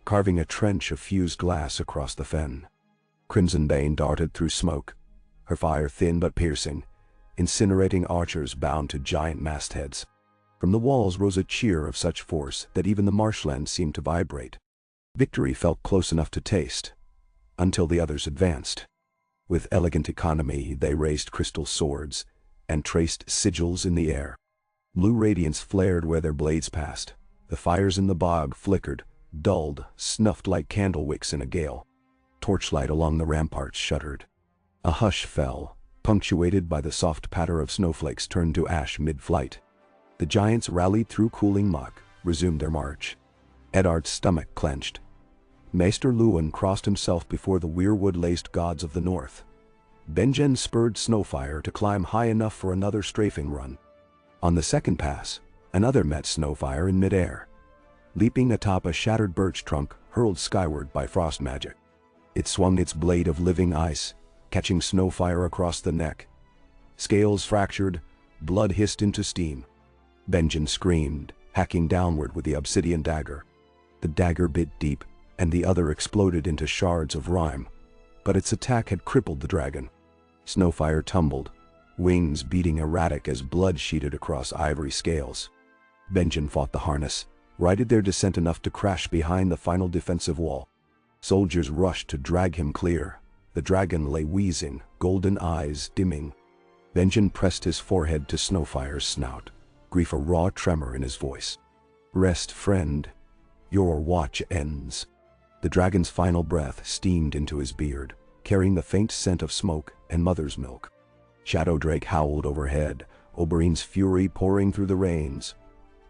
[SPEAKER 1] carving a trench of fused glass across the fen. Crimson Bane darted through smoke, her fire thin but piercing, incinerating archers bound to giant mastheads. From the walls rose a cheer of such force that even the marshland seemed to vibrate. Victory felt close enough to taste, until the others advanced. With elegant economy they raised crystal swords and traced sigils in the air. Blue radiance flared where their blades passed. The fires in the bog flickered, dulled, snuffed like candle wicks in a gale. Torchlight along the ramparts shuddered. A hush fell, punctuated by the soft patter of snowflakes turned to ash mid-flight. The giants rallied through cooling muck, resumed their march. Eddard's stomach clenched. Maester Luwin crossed himself before the weirwood-laced gods of the north. Benjen spurred Snowfire to climb high enough for another strafing run. On the second pass, another met Snowfire in midair, leaping atop a shattered birch trunk hurled skyward by frost magic. It swung its blade of living ice, catching Snowfire across the neck. Scales fractured, blood hissed into steam. Benjen screamed, hacking downward with the obsidian dagger. The dagger bit deep, and the other exploded into shards of rime. But its attack had crippled the dragon. Snowfire tumbled, wings beating erratic as blood sheeted across ivory scales. Benjen fought the harness, righted their descent enough to crash behind the final defensive wall. Soldiers rushed to drag him clear. The dragon lay wheezing, golden eyes dimming. Benjen pressed his forehead to Snowfire's snout, grief a raw tremor in his voice. "Rest, friend. Your watch ends." The dragon's final breath steamed into his beard, carrying the faint scent of smoke and mother's milk. Shadowdrake howled overhead, Oberyn's fury pouring through the reins.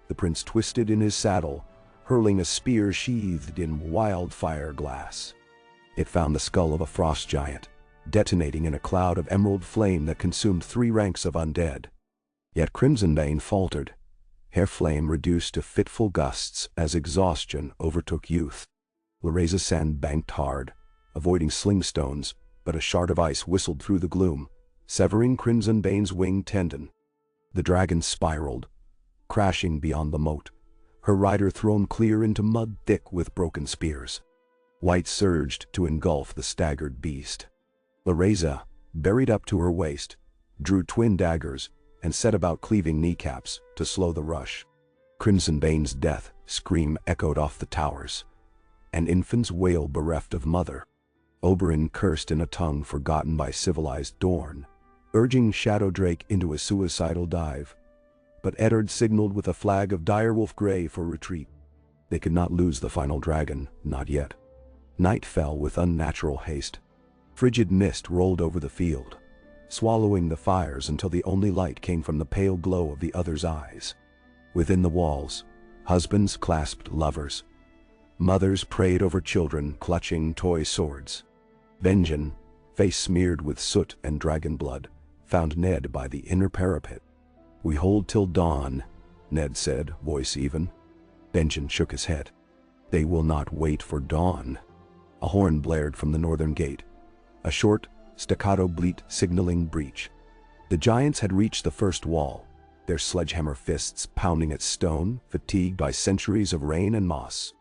[SPEAKER 1] The prince twisted in his saddle, hurling a spear sheathed in wildfire glass. It found the skull of a frost giant, detonating in a cloud of emerald flame that consumed 3 ranks of undead. Yet Crimsonbane faltered, hair flame reduced to fitful gusts as exhaustion overtook youth. Lereza sand banked hard, avoiding slingstones, but a shard of ice whistled through the gloom, severing Crimsonbane's wing tendon. The dragon spiraled, crashing beyond the moat, her rider thrown clear into mud thick with broken spears. White surged to engulf the staggered beast. Lereza, buried up to her waist, drew twin daggers and set about cleaving kneecaps to slow the rush. Crimsonbane's death scream echoed off the towers. An infant's wail bereft of mother. Oberyn cursed in a tongue forgotten by civilized Dorne, urging Shadowdrake into a suicidal dive. But Eddard signaled with a flag of direwolf grey for retreat. They could not lose the final dragon, not yet. Night fell with unnatural haste. Frigid mist rolled over the field, swallowing the fires until the only light came from the pale glow of the other's eyes. Within the walls, husbands clasped lovers. Mothers prayed over children clutching toy swords. Benjen, face smeared with soot and dragon blood, found Ned by the inner parapet. "We hold till dawn," Ned said, voice even. Benjen shook his head. "They will not wait for dawn." A horn blared from the northern gate, a short, staccato bleat signaling breach. The giants had reached the first wall, their sledgehammer fists pounding at stone, fatigued by centuries of rain and moss.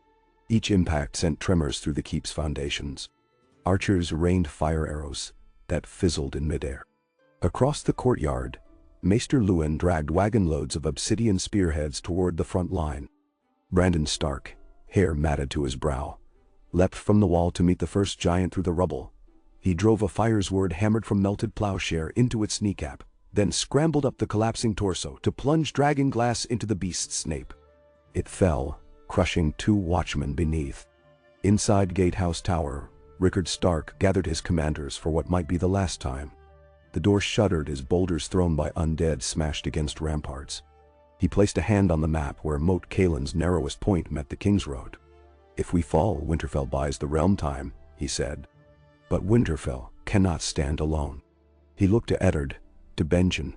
[SPEAKER 1] Each impact sent tremors through the keep's foundations. Archers rained fire arrows that fizzled in midair. Across the courtyard, Maester Luwin dragged wagon loads of obsidian spearheads toward the front line. Brandon Stark, hair matted to his brow, leapt from the wall to meet the first giant through the rubble. He drove a firesword hammered from melted plowshare into its kneecap, then scrambled up the collapsing torso to plunge dragon glass into the beast's nape. It fell, crushing 2 watchmen beneath. Inside Gatehouse Tower, Rickard Stark gathered his commanders for what might be the last time. The door shuddered as boulders thrown by undead smashed against ramparts. He placed a hand on the map where Moat Caelin's narrowest point met the King's Road. "If we fall, Winterfell buys the realm time," he said. "But Winterfell cannot stand alone." He looked to Eddard, to Benjen,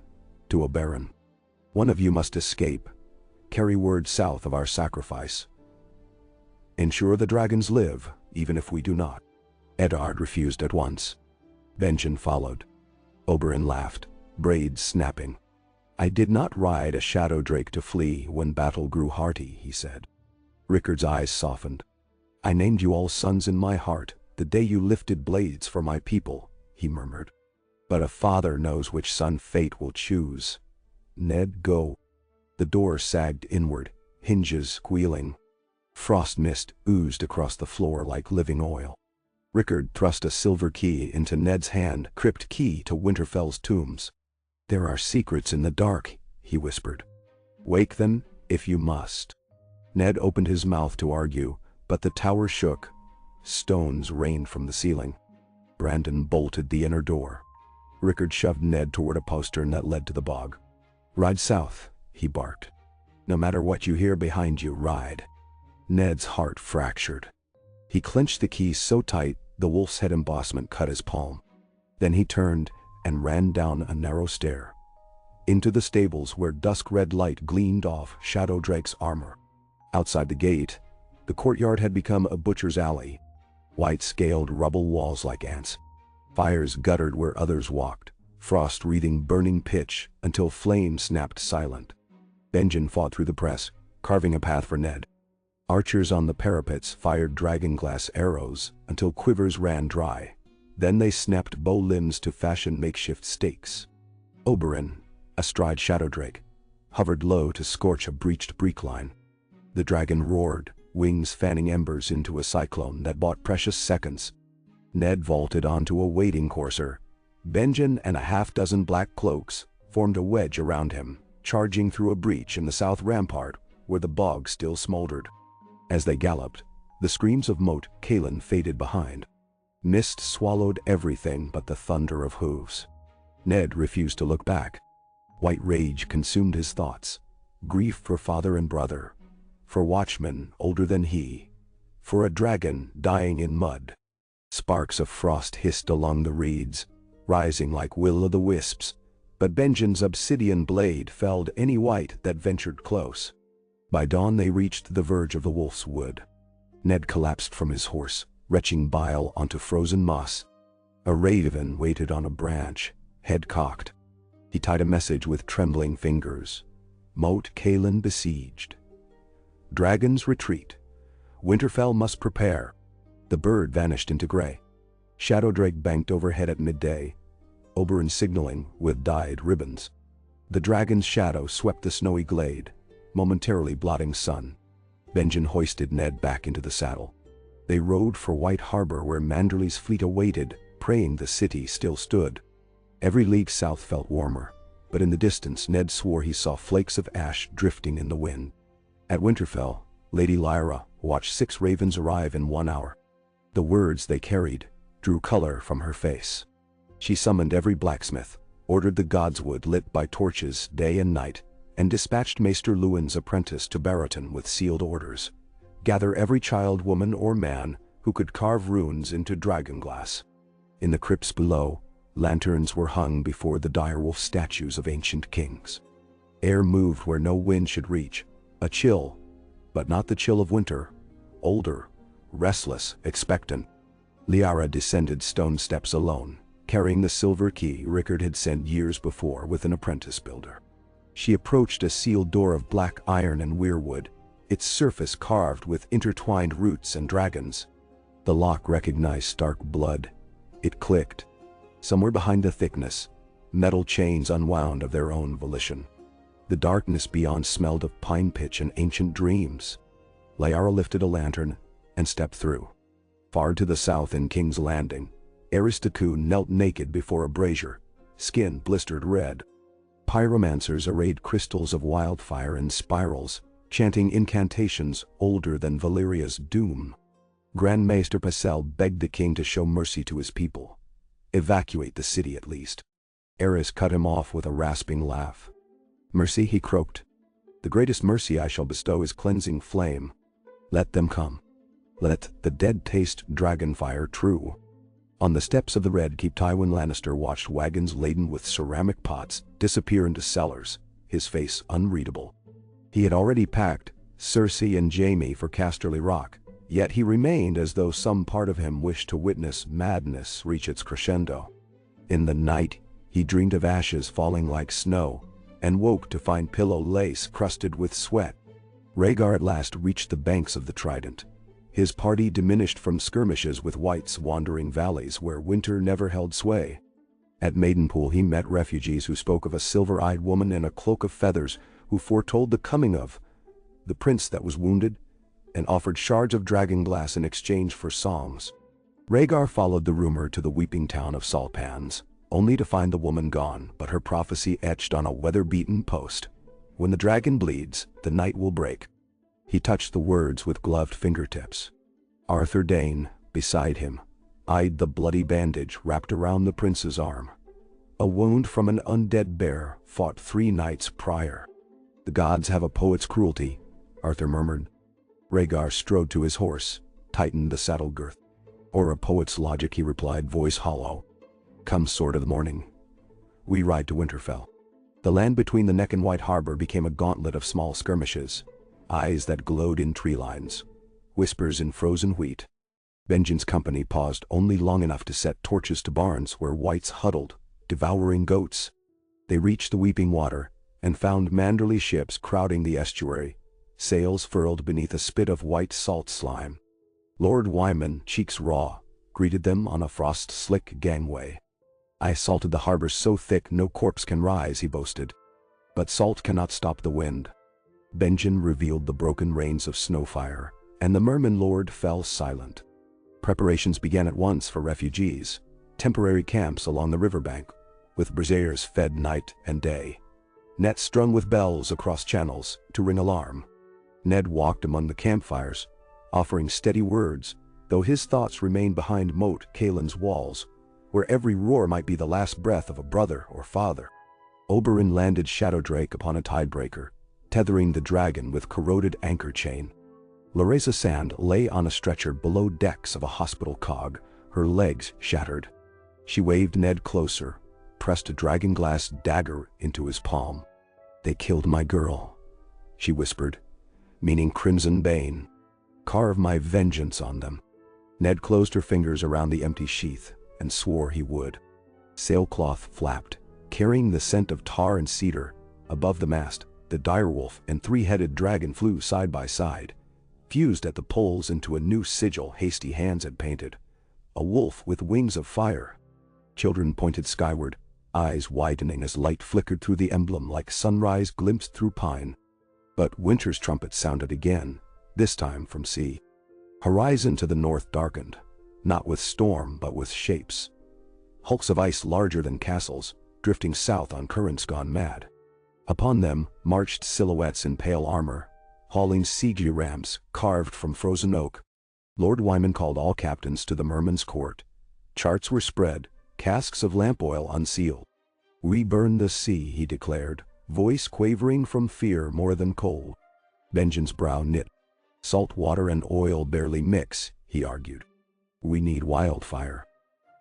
[SPEAKER 1] to Oberyn. "One of you must escape. Carry word south of our sacrifice. Ensure the dragons live, even if we do not." Eddard refused at once. Benjen followed. Oberyn laughed, braids snapping. "I did not ride a Shadowdrake to flee when battle grew hearty," he said. Rickard's eyes softened. "I named you all sons in my heart the day you lifted blades for my people," he murmured. "But a father knows which son fate will choose. Ned, go." The door sagged inward, hinges squealing. Frost mist oozed across the floor like living oil. Rickard thrust a silver key into Ned's hand, crypt key to Winterfell's tombs. "There are secrets in the dark," he whispered. Wake them, if you must. Ned opened his mouth to argue, but the tower shook. Stones rained from the ceiling. Brandon bolted the inner door. Rickard shoved Ned toward a postern that led to the bog. Ride south, he barked. No matter what you hear behind you, ride. Ned's heart fractured. He clenched the keys so tight the wolf's head embossment cut his palm. Then he turned and ran down a narrow stair. Into the stables where dusk-red light gleamed off Shadowdrake's armor. Outside the gate, the courtyard had become a butcher's alley. White-scaled rubble walls like ants. Fires guttered where others walked, frost wreathing burning pitch until flames snapped silent. Benjen fought through the press, carving a path for Ned. Archers on the parapets fired dragon-glass arrows until quivers ran dry. Then they snapped bow limbs to fashion makeshift stakes. Oberyn, astride Shadowdrake, hovered low to scorch a breached breakline. The dragon roared, wings fanning embers into a cyclone that bought precious seconds. Ned vaulted onto a waiting courser. Benjen and a half-dozen black cloaks formed a wedge around him, charging through a breach in the south rampart where the bog still smoldered. As they galloped, the screams of Moat Cailin faded behind. Mist swallowed everything but the thunder of hooves. Ned refused to look back. White rage consumed his thoughts. Grief for father and brother. For watchmen older than he. For a dragon dying in mud. Sparks of frost hissed along the reeds, rising like will-o'-the-wisps, but Benjen's obsidian blade felled any wight that ventured close. By dawn they reached the verge of the Wolf's Wood. Ned collapsed from his horse, retching bile onto frozen moss. A raven waited on a branch, head cocked. He tied a message with trembling fingers. Moat Cailin besieged. Dragons retreat. Winterfell must prepare. The bird vanished into gray. Shadowdrake banked overhead at midday, Oberyn signaling with dyed ribbons. The dragon's shadow swept the snowy glade, momentarily blotting sun. Benjen hoisted Ned back into the saddle. They rode for White Harbor where Manderley's fleet awaited, praying the city still stood. Every league south felt warmer, but in the distance Ned swore he saw flakes of ash drifting in the wind. At Winterfell, Lady Lyra watched 6 ravens arrive in 1 hour. The words they carried drew color from her face. She summoned every blacksmith, ordered the Godswood lit by torches day and night, and dispatched Maester Luwin's apprentice to Barrowton with sealed orders. Gather every child, woman, or man who could carve runes into dragonglass. In the crypts below, lanterns were hung before the direwolf statues of ancient kings. Air moved where no wind should reach, a chill, but not the chill of winter, older, restless, expectant. Liara descended stone steps alone, carrying the silver key Rickard had sent years before with an apprentice builder. She approached a sealed door of black iron and weirwood, its surface carved with intertwined roots and dragons. The lock recognized Stark blood. It clicked. Somewhere behind the thickness, metal chains unwound of their own volition. The darkness beyond smelled of pine pitch and ancient dreams. Liara lifted a lantern and stepped through. Far to the south in King's Landing, Eris Taku knelt naked before a brazier, skin blistered red. Pyromancers arrayed crystals of wildfire in spirals, chanting incantations older than Valeria's doom. Grand Maester Pycelle begged the king to show mercy to his people. Evacuate the city at least. Eris cut him off with a rasping laugh. Mercy, he croaked. The greatest mercy I shall bestow is cleansing flame. Let them come. Let the dead taste dragonfire true. On the steps of the Red Keep, Tywin Lannister watched wagons laden with ceramic pots disappear into cellars, his face unreadable. He had already packed Cersei and Jaime for Casterly Rock, yet he remained as though some part of him wished to witness madness reach its crescendo. In the night, he dreamed of ashes falling like snow, and woke to find pillow lace crusted with sweat. Rhaegar at last reached the banks of the Trident. His party diminished from skirmishes with whites wandering valleys where winter never held sway. At Maidenpool he met refugees who spoke of a silver-eyed woman in a cloak of feathers who foretold the coming of the prince that was wounded, and offered shards of dragonglass in exchange for songs. Rhaegar followed the rumor to the weeping town of Saltpans, only to find the woman gone, but her prophecy etched on a weather-beaten post. When the dragon bleeds, the night will break. He touched the words with gloved fingertips. Arthur Dane, beside him, eyed the bloody bandage wrapped around the prince's arm. A wound from an undead bear fought 3 nights prior. The gods have a poet's cruelty, Arthur murmured. Rhaegar strode to his horse, tightened the saddle girth. Or a poet's logic, he replied, voice hollow. Come, sword of the morning. We ride to Winterfell. The land between the Neck and White Harbor became a gauntlet of small skirmishes, eyes that glowed in tree lines, whispers in frozen wheat. Benjen's company paused only long enough to set torches to barns where whites huddled, devouring goats. They reached the weeping water and found Manderly ships crowding the estuary, sails furled beneath a spit of white salt slime. Lord Wyman, cheeks raw, greeted them on a frost-slick gangway. I salted the harbor so thick no corpse can rise, he boasted. But salt cannot stop the wind. Benjen revealed the broken reins of Snowfire, and the Merman Lord fell silent. Preparations began at once for refugees, temporary camps along the riverbank, with braziers fed night and day. Nets strung with bells across channels to ring alarm. Ned walked among the campfires, offering steady words, though his thoughts remained behind Moat Caelan's walls, where every roar might be the last breath of a brother or father. Oberyn landed Shadowdrake upon a tidebreaker, tethering the dragon with corroded anchor chain. Loreza Sand lay on a stretcher below decks of a hospital cog, her legs shattered. She waved Ned closer, pressed a dragon-glass dagger into his palm. They killed my girl, she whispered, meaning Crimson Bane. Carve my vengeance on them. Ned closed her fingers around the empty sheath and swore he would. Sailcloth flapped, carrying the scent of tar and cedar. Above the mast, the direwolf and 3-headed dragon flew side by side, fused at the poles into a new sigil hasty hands had painted. A wolf with wings of fire. Children pointed skyward, eyes widening as light flickered through the emblem like sunrise glimpsed through pine. But winter's trumpet sounded again, this time from sea. Horizon to the north darkened, not with storm but with shapes. Hulks of ice larger than castles, drifting south on currents gone mad. Upon them marched silhouettes in pale armor, hauling siege rams carved from frozen oak. Lord Wyman called all captains to the merman's court. Charts were spread, casks of lamp oil unsealed. We burn the sea, he declared, voice quavering from fear more than cold. Benjen's brow knit. Salt water and oil barely mix, he argued. We need wildfire.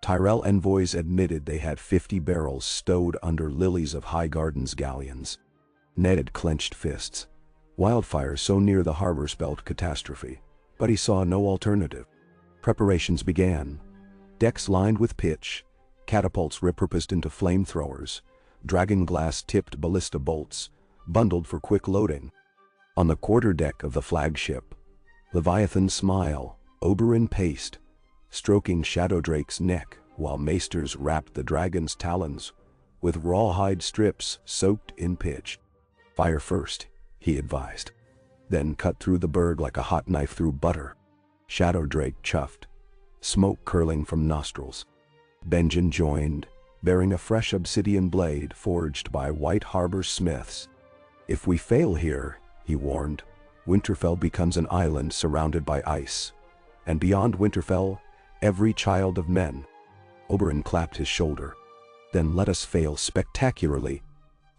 [SPEAKER 1] Tyrell envoys admitted they had 50 barrels stowed under Lilies of Highgarden's galleons. Ned clenched fists. Wildfire so near the harbor spelled catastrophe, but he saw no alternative. Preparations began. Decks lined with pitch, catapults repurposed into flamethrowers, dragon-glass-tipped ballista bolts, bundled for quick loading. On the quarterdeck of the flagship, Leviathan smile, Oberyn paced, stroking Shadowdrake's neck while maesters wrapped the dragon's talons with rawhide strips soaked in pitch. Fire first, he advised. Then cut through the berg like a hot knife through butter. Shadowdrake chuffed, smoke curling from nostrils. Benjen joined, bearing a fresh obsidian blade forged by White Harbor smiths. If we fail here, he warned, Winterfell becomes an island surrounded by ice. And beyond Winterfell, every child of men. Oberyn clapped his shoulder. Then let us fail spectacularly.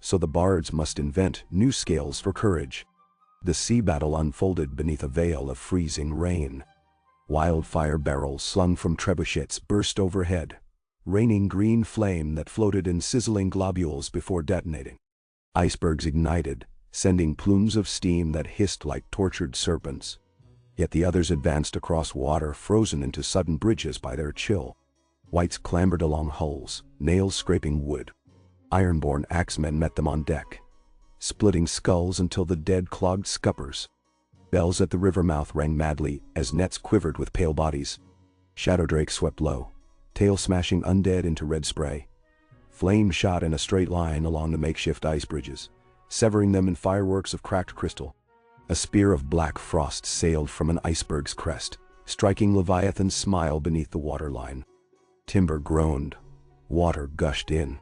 [SPEAKER 1] So the bards must invent new scales for courage. The sea battle unfolded beneath a veil of freezing rain. Wildfire barrels slung from trebuchets burst overhead, raining green flame that floated in sizzling globules before detonating. Icebergs ignited, sending plumes of steam that hissed like tortured serpents. Yet the others advanced across water frozen into sudden bridges by their chill. Whites clambered along hulls, nails scraping wood. Ironborn axemen met them on deck, splitting skulls until the dead clogged scuppers. Bells at the river mouth rang madly as nets quivered with pale bodies. Shadowdrake swept low, tail smashing undead into red spray. Flame shot in a straight line along the makeshift ice bridges, severing them in fireworks of cracked crystal. A spear of black frost sailed from an iceberg's crest, striking Leviathan's smile beneath the waterline. Timber groaned. Water gushed in.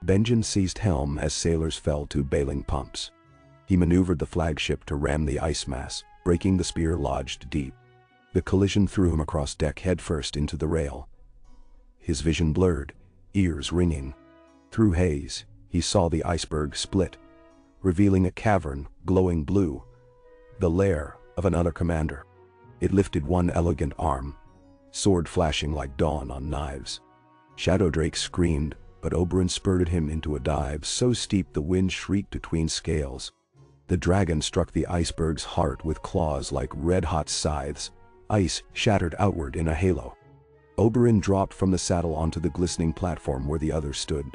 [SPEAKER 1] Benjen seized helm as sailors fell to bailing pumps. He maneuvered the flagship to ram the ice mass, breaking the spear lodged deep. The collision threw him across deck headfirst into the rail. His vision blurred, ears ringing. Through haze, he saw the iceberg split, revealing a cavern glowing blue, the lair of another commander. It lifted one elegant arm, sword flashing like dawn on knives. Shadowdrake screamed, but Oberyn spurted him into a dive so steep the wind shrieked between scales. The dragon struck the iceberg's heart with claws like red-hot scythes. Ice shattered outward in a halo. Oberyn dropped from the saddle onto the glistening platform where the other stood.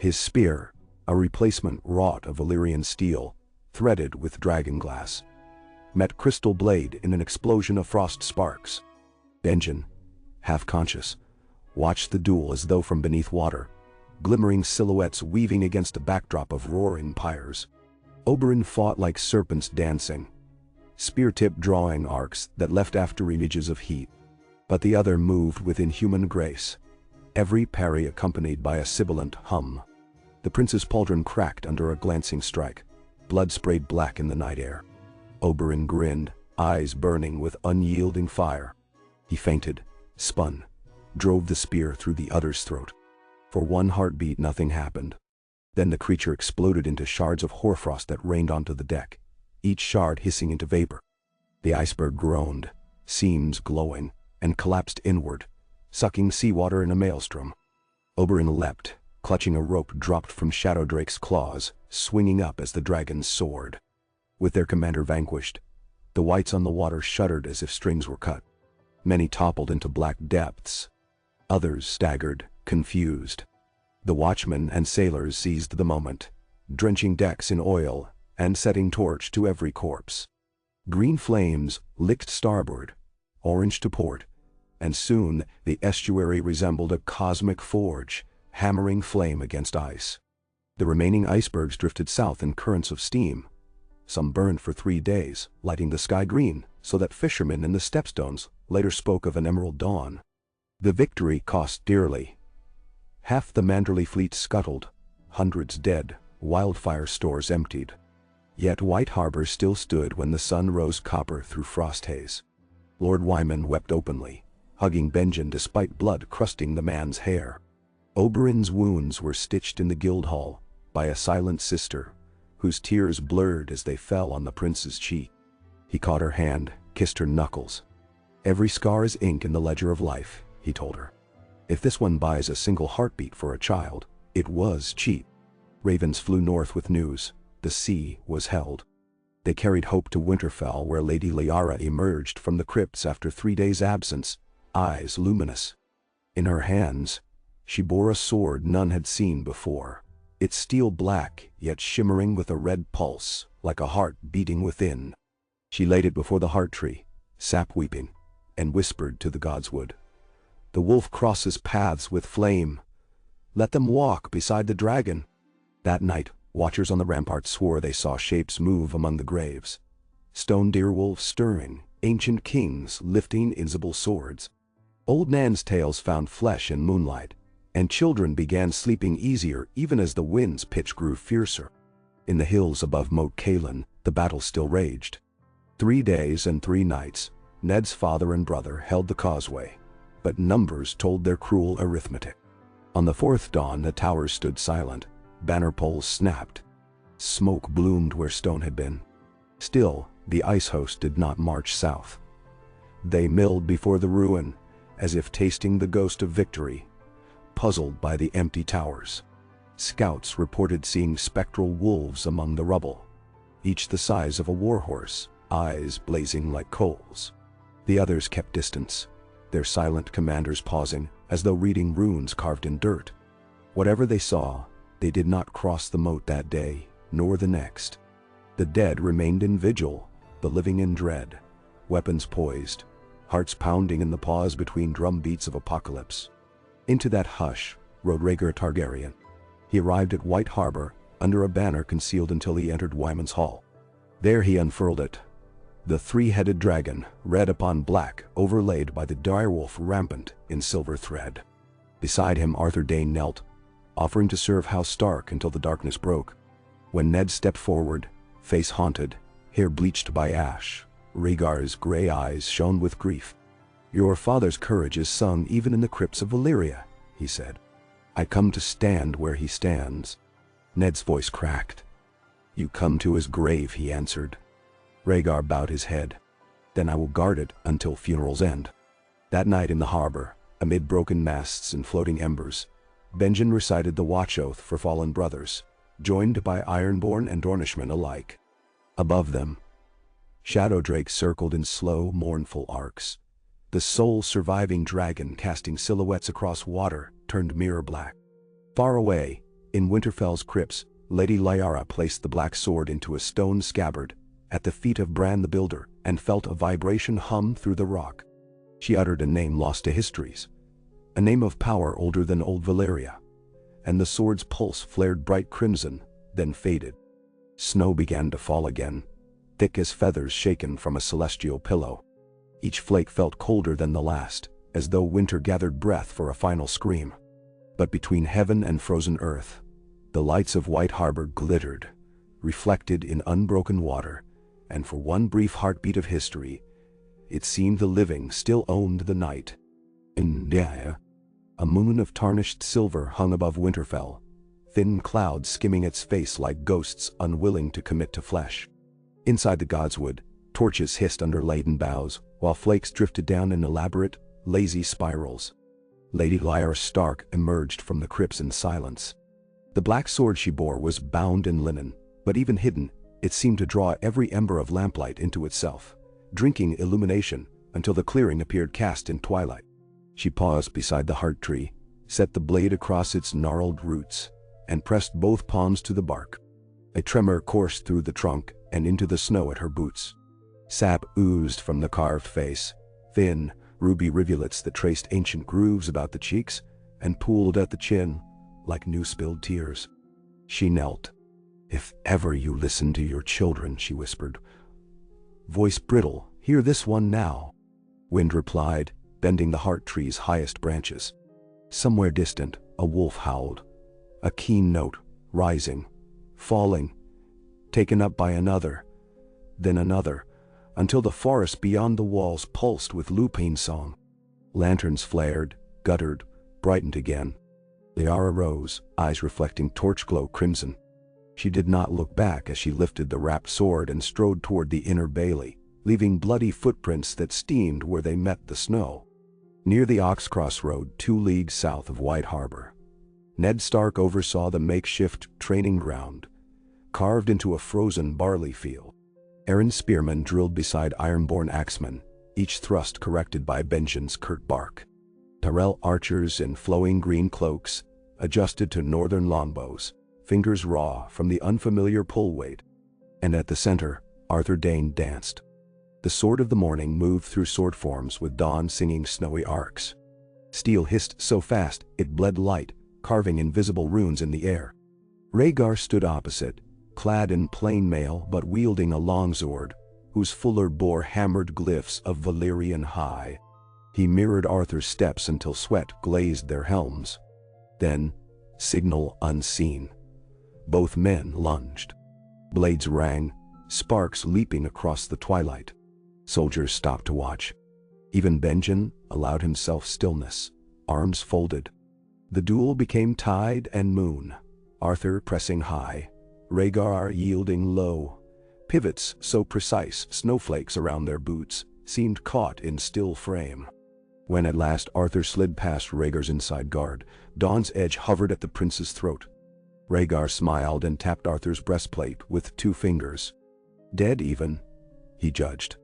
[SPEAKER 1] His spear, a replacement wrought of Valyrian steel, threaded with dragon glass, met Crystal Blade in an explosion of frost sparks. Benjen, half-conscious, watched the duel as though from beneath water, glimmering silhouettes weaving against a backdrop of roaring pyres. Oberyn fought like serpents dancing, spear-tip drawing arcs that left after images of heat. But the other moved with inhuman grace, every parry accompanied by a sibilant hum. The prince's pauldron cracked under a glancing strike, blood sprayed black in the night air. Oberyn grinned, eyes burning with unyielding fire. He feinted, spun, drove the spear through the other's throat. For one heartbeat nothing happened. Then the creature exploded into shards of hoarfrost that rained onto the deck, each shard hissing into vapor. The iceberg groaned, seams glowing, and collapsed inward, sucking seawater in a maelstrom. Oberyn leapt, clutching a rope dropped from Shadowdrake's claws, swinging up as the dragon soared. With their commander vanquished, the wights on the water shuddered as if strings were cut. Many toppled into black depths. Others staggered, confused. The watchmen and sailors seized the moment, drenching decks in oil and setting torch to every corpse. Green flames licked starboard, orange to port, and soon the estuary resembled a cosmic forge, hammering flame against ice. The remaining icebergs drifted south in currents of steam. Some burned for 3 days, lighting the sky green, so that fishermen in the Stepstones later spoke of an emerald dawn. The victory cost dearly. Half the Manderley fleet scuttled, hundreds dead, wildfire stores emptied. Yet White Harbor still stood when the sun rose copper through frost haze. Lord Wyman wept openly, hugging Benjen despite blood crusting the man's hair. Oberyn's wounds were stitched in the Guildhall by a silent sister, whose tears blurred as they fell on the prince's cheek. He caught her hand, kissed her knuckles. "Every scar is ink in the ledger of life," he told her. "If this one buys a single heartbeat for a child, it was cheap." Ravens flew north with news. The sea was held. They carried hope to Winterfell, where Lady Liara emerged from the crypts after 3 days' absence, eyes luminous. In her hands, she bore a sword none had seen before, its steel black yet shimmering with a red pulse, like a heart beating within. She laid it before the heart tree, sap weeping, and whispered to the godswood, "The wolf crosses paths with flame. Let them walk beside the dragon." That night, watchers on the ramparts swore they saw shapes move among the graves. Stone deerwolves stirring, ancient kings lifting invisible swords. Old Nan's tales found flesh in moonlight, and children began sleeping easier even as the wind's pitch grew fiercer. In the hills above Moat Cailin, the battle still raged. 3 days and 3 nights, Ned's father and brother held the causeway, but numbers told their cruel arithmetic. On the 4th dawn the towers stood silent, banner poles snapped. Smoke bloomed where stone had been. Still, the ice host did not march south. They milled before the ruin, as if tasting the ghost of victory, puzzled by the empty towers. Scouts reported seeing spectral wolves among the rubble, each the size of a warhorse, eyes blazing like coals. The others kept distance, their silent commanders pausing, as though reading runes carved in dirt. Whatever they saw, they did not cross the moat that day, nor the next. The dead remained in vigil, the living in dread, weapons poised, hearts pounding in the pause between drum beats of apocalypse. Into that hush rode Rhaegar Targaryen. He arrived at White Harbor, under a banner concealed until he entered Wyman's Hall. There he unfurled it. The 3-headed dragon, red upon black, overlaid by the direwolf rampant in silver thread. Beside him Arthur Dayne knelt, offering to serve House Stark until the darkness broke. When Ned stepped forward, face haunted, hair bleached by ash. Rhaegar's gray eyes shone with grief. "Your father's courage is sung even in the crypts of Valyria," he said. "I come to stand where he stands." Ned's voice cracked. "You come to his grave," he answered. Rhaegar bowed his head. "Then I will guard it until funeral's end." That night in the harbor, amid broken masts and floating embers, Benjen recited the watch oath for fallen brothers, joined by Ironborn and Dornishmen alike. Above them, Shadow Drake circled in slow, mournful arcs. The sole surviving dragon casting silhouettes across water turned mirror black. Far away, in Winterfell's crypts, Lady Lyara placed the black sword into a stone scabbard at the feet of Bran the Builder and felt a vibration hum through the rock. She uttered a name lost to histories, a name of power older than old Valyria, and the sword's pulse flared bright crimson, then faded. Snow began to fall again, thick as feathers shaken from a celestial pillow. Each flake felt colder than the last, as though winter gathered breath for a final scream. But between heaven and frozen earth, the lights of White Harbor glittered, reflected in unbroken water, and for one brief heartbeat of history, it seemed the living still owned the night. In Daya, a moon of tarnished silver hung above Winterfell, thin clouds skimming its face like ghosts unwilling to commit to flesh. Inside the Godswood, torches hissed under laden boughs, while flakes drifted down in elaborate, lazy spirals. Lady Lyra Stark emerged from the crypts in silence. The black sword she bore was bound in linen, but even hidden, it seemed to draw every ember of lamplight into itself, drinking illumination until the clearing appeared cast in twilight. She paused beside the heart tree, set the blade across its gnarled roots, and pressed both palms to the bark. A tremor coursed through the trunk and into the snow at her boots. Sap oozed from the carved face, thin, ruby rivulets that traced ancient grooves about the cheeks and pooled at the chin like new spilled tears. She knelt. "If ever you listen to your children," she whispered. Voice brittle, "Hear this one now." Wind replied, bending the heart tree's highest branches. Somewhere distant, a wolf howled. A keen note, rising, falling, taken up by another, then another, until the forest beyond the walls pulsed with lupine song. Lanterns flared, guttered, brightened again. Liara rose, eyes reflecting torch glow crimson. She did not look back as she lifted the wrapped sword and strode toward the inner bailey, leaving bloody footprints that steamed where they met the snow. Near the Oxcross Road, 2 leagues south of White Harbor, Ned Stark oversaw the makeshift training ground, carved into a frozen barley field. Aaron spearmen drilled beside Ironborn axemen, each thrust corrected by Benjen's curt bark. Tyrell archers in flowing green cloaks adjusted to northern longbows, fingers raw from the unfamiliar pull weight. And at the center, Arthur Dayne danced. The sword of the morning moved through sword forms with dawn singing snowy arcs. Steel hissed so fast it bled light, carving invisible runes in the air. Rhaegar stood opposite, clad in plain mail but wielding a longsword, whose fuller bore hammered glyphs of Valyrian high. He mirrored Arthur's steps until sweat glazed their helms. Then, signal unseen, both men lunged. Blades rang, sparks leaping across the twilight. Soldiers stopped to watch. Even Benjen allowed himself stillness, arms folded. The duel became tide and moon, Arthur pressing high, Rhaegar yielding low. Pivots so precise, snowflakes around their boots, seemed caught in still frame. When at last Arthur slid past Rhaegar's inside guard, Dawn's edge hovered at the prince's throat. Rhaegar smiled and tapped Arthur's breastplate with 2 fingers. "Dead even," he judged.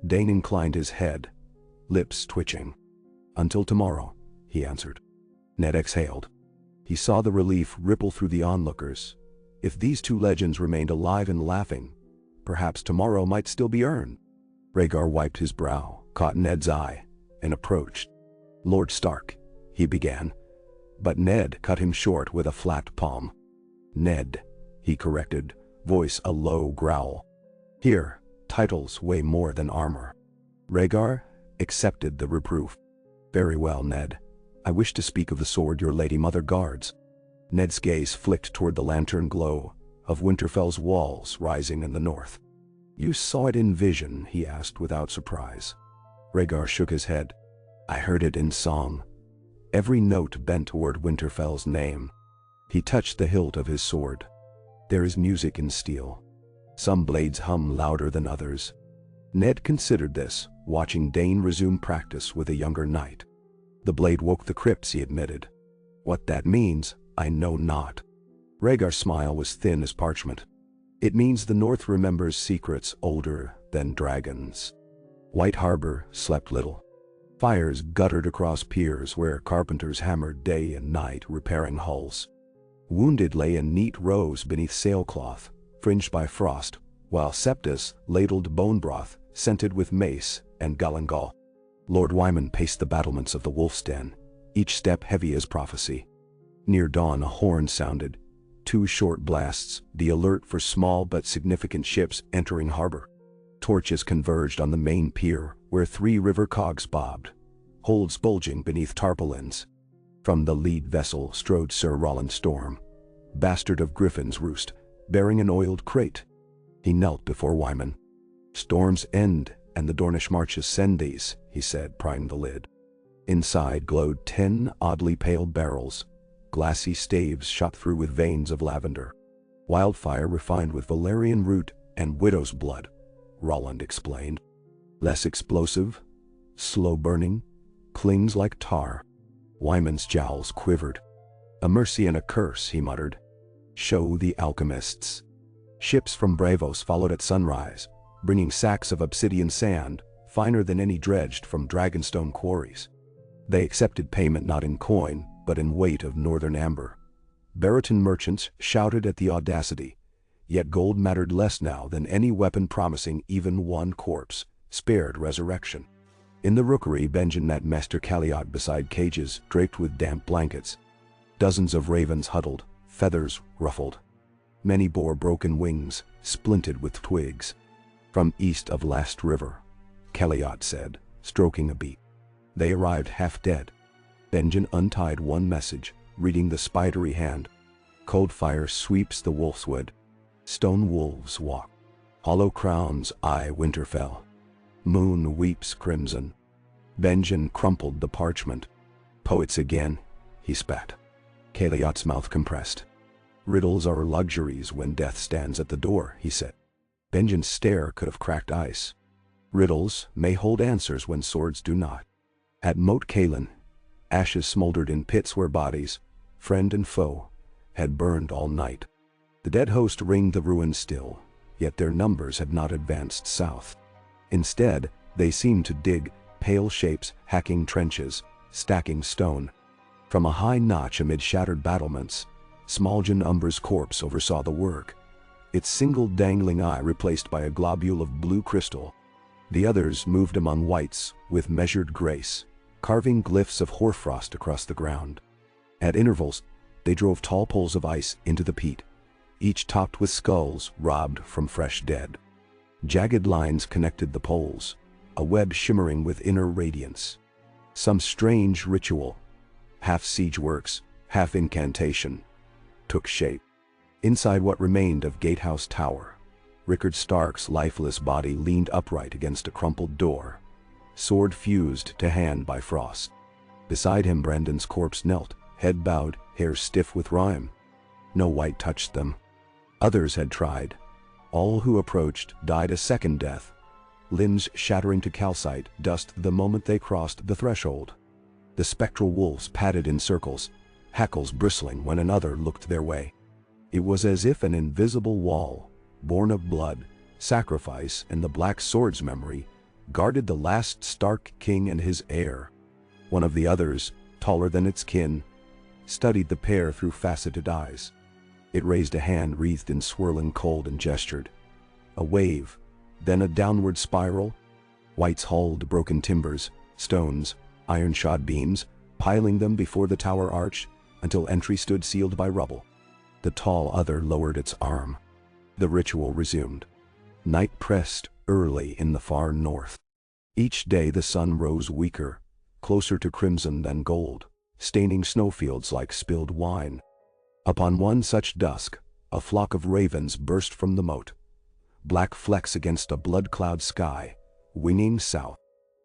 [SPEAKER 1] Dayne inclined his head, lips twitching. "Until tomorrow," he answered. Ned exhaled. He saw the relief ripple through the onlookers. If these 2 legends remained alive and laughing, perhaps tomorrow might still be earned. Rhaegar wiped his brow, caught Ned's eye, and approached. "Lord Stark," he began, but Ned cut him short with a flat palm. "Ned," he corrected, voice a low growl. "Here, titles weigh more than armor." Rhaegar accepted the reproof. "Very well, Ned. I wish to speak of the sword your Lady Mother guards." Ned's gaze flicked toward the lantern glow, of Winterfell's walls rising in the north. "You saw it in vision?" he asked without surprise. Rhaegar shook his head. "I heard it in song." Every note bent toward Winterfell's name. He touched the hilt of his sword. "There is music in steel. Some blades hum louder than others." Ned considered this, watching Dane resume practice with a younger knight. "The blade woke the crypts," he admitted. "What that means, I know not." Rhaegar's smile was thin as parchment. "It means the North remembers secrets older than dragons." White Harbor slept little. Fires guttered across piers where carpenters hammered day and night repairing hulls. Wounded lay in neat rows beneath sailcloth, fringed by frost, while Septus ladled bone broth scented with mace and galangal. Lord Wyman paced the battlements of the Wolf's Den, each step heavy as prophecy. Near dawn a horn sounded, 2 short blasts, the alert for small but significant ships entering harbor. Torches converged on the main pier where 3 river cogs bobbed, holds bulging beneath tarpaulins. From the lead vessel strode Sir Roland Storm, bastard of Griffin's Roost, bearing an oiled crate. He knelt before Wyman. "Storm's End and the Dornish marches send these," he said, prying the lid. Inside glowed 10 oddly pale barrels, glassy staves shot through with veins of lavender. "Wildfire refined with valerian root and widow's blood," Roland explained. "Less explosive, slow burning, clings like tar." Wyman's jowls quivered. "A mercy and a curse," he muttered. "Show the alchemists." Ships from Bravos followed at sunrise, bringing sacks of obsidian sand, finer than any dredged from Dragonstone quarries. They accepted payment not in coin, but in weight of northern amber. Barroton merchants shouted at the audacity, yet gold mattered less now than any weapon promising even one corpse, spared resurrection. In the rookery, Benjen met Maester Caliot beside cages draped with damp blankets. Dozens of ravens huddled, feathers ruffled. Many bore broken wings, splinted with twigs. "From east of Last River," Caliot said, stroking a beak. "They arrived half dead." Benjen untied one message, reading the spidery hand. "Cold fire sweeps the Wolfswood. Stone wolves walk. Hollow crowns eye Winterfell. Moon weeps crimson." Benjen crumpled the parchment. "Poets again," he spat. Caliot's mouth compressed. "Riddles are luxuries when death stands at the door," he said. Benjen's stare could have cracked ice. "Riddles may hold answers when swords do not." At Moat Cailin, ashes smoldered in pits where bodies, friend and foe, had burned all night. The dead host ringed the ruins still, yet their numbers had not advanced south. Instead, they seemed to dig pale shapes, hacking trenches, stacking stone. From a high notch amid shattered battlements, Smaljin Umber's corpse oversaw the work, its single dangling eye replaced by a globule of blue crystal. The others moved among whites with measured grace, carving glyphs of hoarfrost across the ground. At intervals, they drove tall poles of ice into the peat, each topped with skulls robbed from fresh dead. Jagged lines connected the poles, a web shimmering with inner radiance. Some strange ritual, half siege works, half incantation, took shape. Inside what remained of Gatehouse Tower, Rickard Stark's lifeless body leaned upright against a crumpled door, sword fused to hand by frost. Beside him Brandon's corpse knelt, head bowed, hair stiff with rime. No white touched them. Others had tried. All who approached died a second death, limbs shattering to calcite dust the moment they crossed the threshold. The spectral wolves padded in circles, hackles bristling when another looked their way. It was as if an invisible wall, born of blood, sacrifice, and the Black Sword's memory, guarded the last Stark king and his heir. One of the others, taller than its kin, studied the pair through faceted eyes. It raised a hand wreathed in swirling cold and gestured. A wave, then a downward spiral. Whites hauled broken timbers, stones, iron-shod beams, piling them before the tower arch until entry stood sealed by rubble. The tall other lowered its arm. The ritual resumed. Night pressed early in the far north. Each day the sun rose weaker, closer to crimson than gold, staining snowfields like spilled wine. Upon one such dusk, a flock of ravens burst from the moat. Black flecks against a blood-cloud sky, winging south.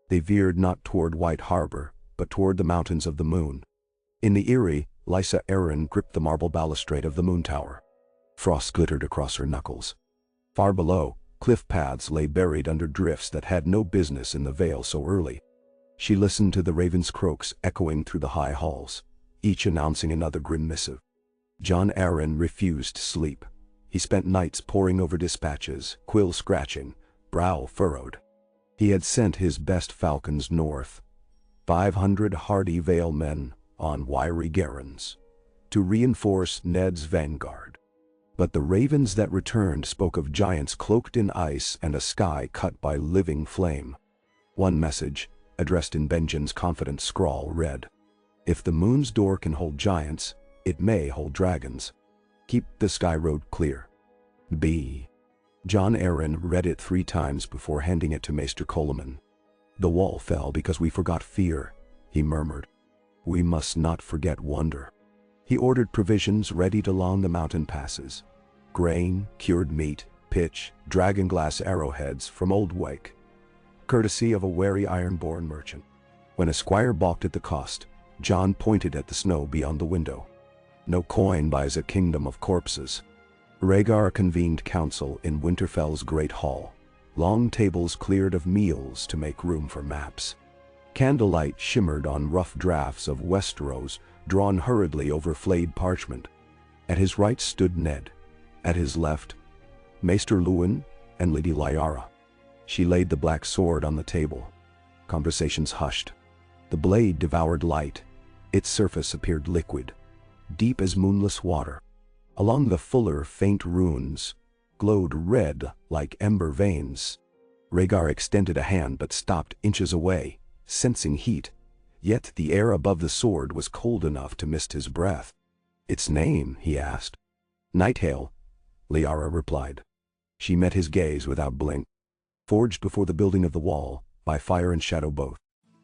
[SPEAKER 1] They veered not toward White Harbor, but toward the mountains of the moon. In the eyrie, Lysa Arryn gripped the marble balustrade of the moon tower. Frost glittered across her knuckles. Far below, cliff paths lay buried under drifts that had no business in the vale so early. She listened to the ravens' croaks echoing through the high halls, each announcing another grim missive. Jon Arryn refused sleep. He spent nights poring over dispatches, quill scratching, brow furrowed. He had sent his best falcons north, 500 hardy Vale men on wiry garrons, to reinforce Ned's vanguard. But the ravens that returned spoke of giants cloaked in ice and a sky cut by living flame. One message, addressed in Benjen's confident scrawl, read, "If the moon's door can hold giants, it may hold dragons. Keep the sky road clear. B." Jon Arryn read it 3 times before handing it to Maester Coleman. "The wall fell because we forgot fear," he murmured. "We must not forget wonder." He ordered provisions readied along the mountain passes. Grain, cured meat, pitch, dragonglass arrowheads from Old Wake, courtesy of a wary iron-born merchant. When a squire balked at the cost, Jon pointed at the snow beyond the window. No coin buys a kingdom of corpses. Rhaegar convened council in Winterfell's great hall, long tables cleared of meals to make room for maps. Candlelight shimmered on rough drafts of Westeros drawn hurriedly over flayed parchment. At his right stood Ned. At his left, Maester Luwin and Lady Lyara. She laid the black sword on the table. Conversations hushed. The blade devoured light. Its surface appeared liquid, deep as moonless water. Along the fuller, faint runes glowed red like ember veins. Rhaegar extended a hand but stopped inches away, sensing heat. Yet the air above the sword was cold enough to mist his breath. "Its name?" he asked. "Nighthale," Lyara replied. She met his gaze without blink. Forged before the building of the wall, by fire and shadow both.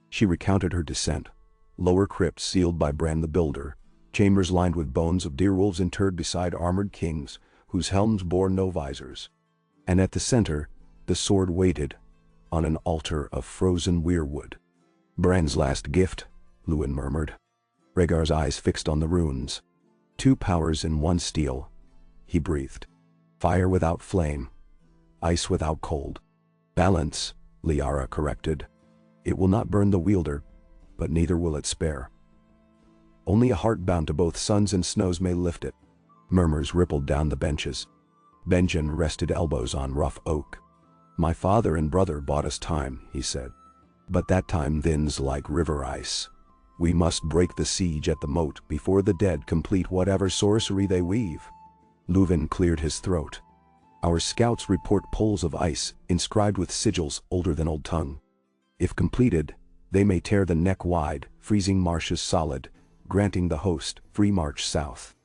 [SPEAKER 1] She recounted her descent. Lower crypts sealed by Bran the Builder, chambers lined with bones of direwolves interred beside armored kings, whose helms bore no visors. And at the center, the sword waited, on an altar of frozen weirwood. "Bran's last gift," Luwin murmured. Rhaegar's eyes fixed on the runes. 2 powers in one steel, he breathed. Fire without flame, ice without cold. "Balance," Lyara corrected. "It will not burn the wielder, but neither will it spare. Only a heart bound to both suns and snows may lift it." Murmurs rippled down the benches. Benjen rested elbows on rough oak. "My father and brother bought us time," he said. "But that time thins like river ice. We must break the siege at the moat before the dead complete whatever sorcery they weave." Luwin cleared his throat. "Our scouts report poles of ice inscribed with sigils older than Old Tongue. If completed, they may tear the neck wide, freezing marshes solid, granting the host free march south."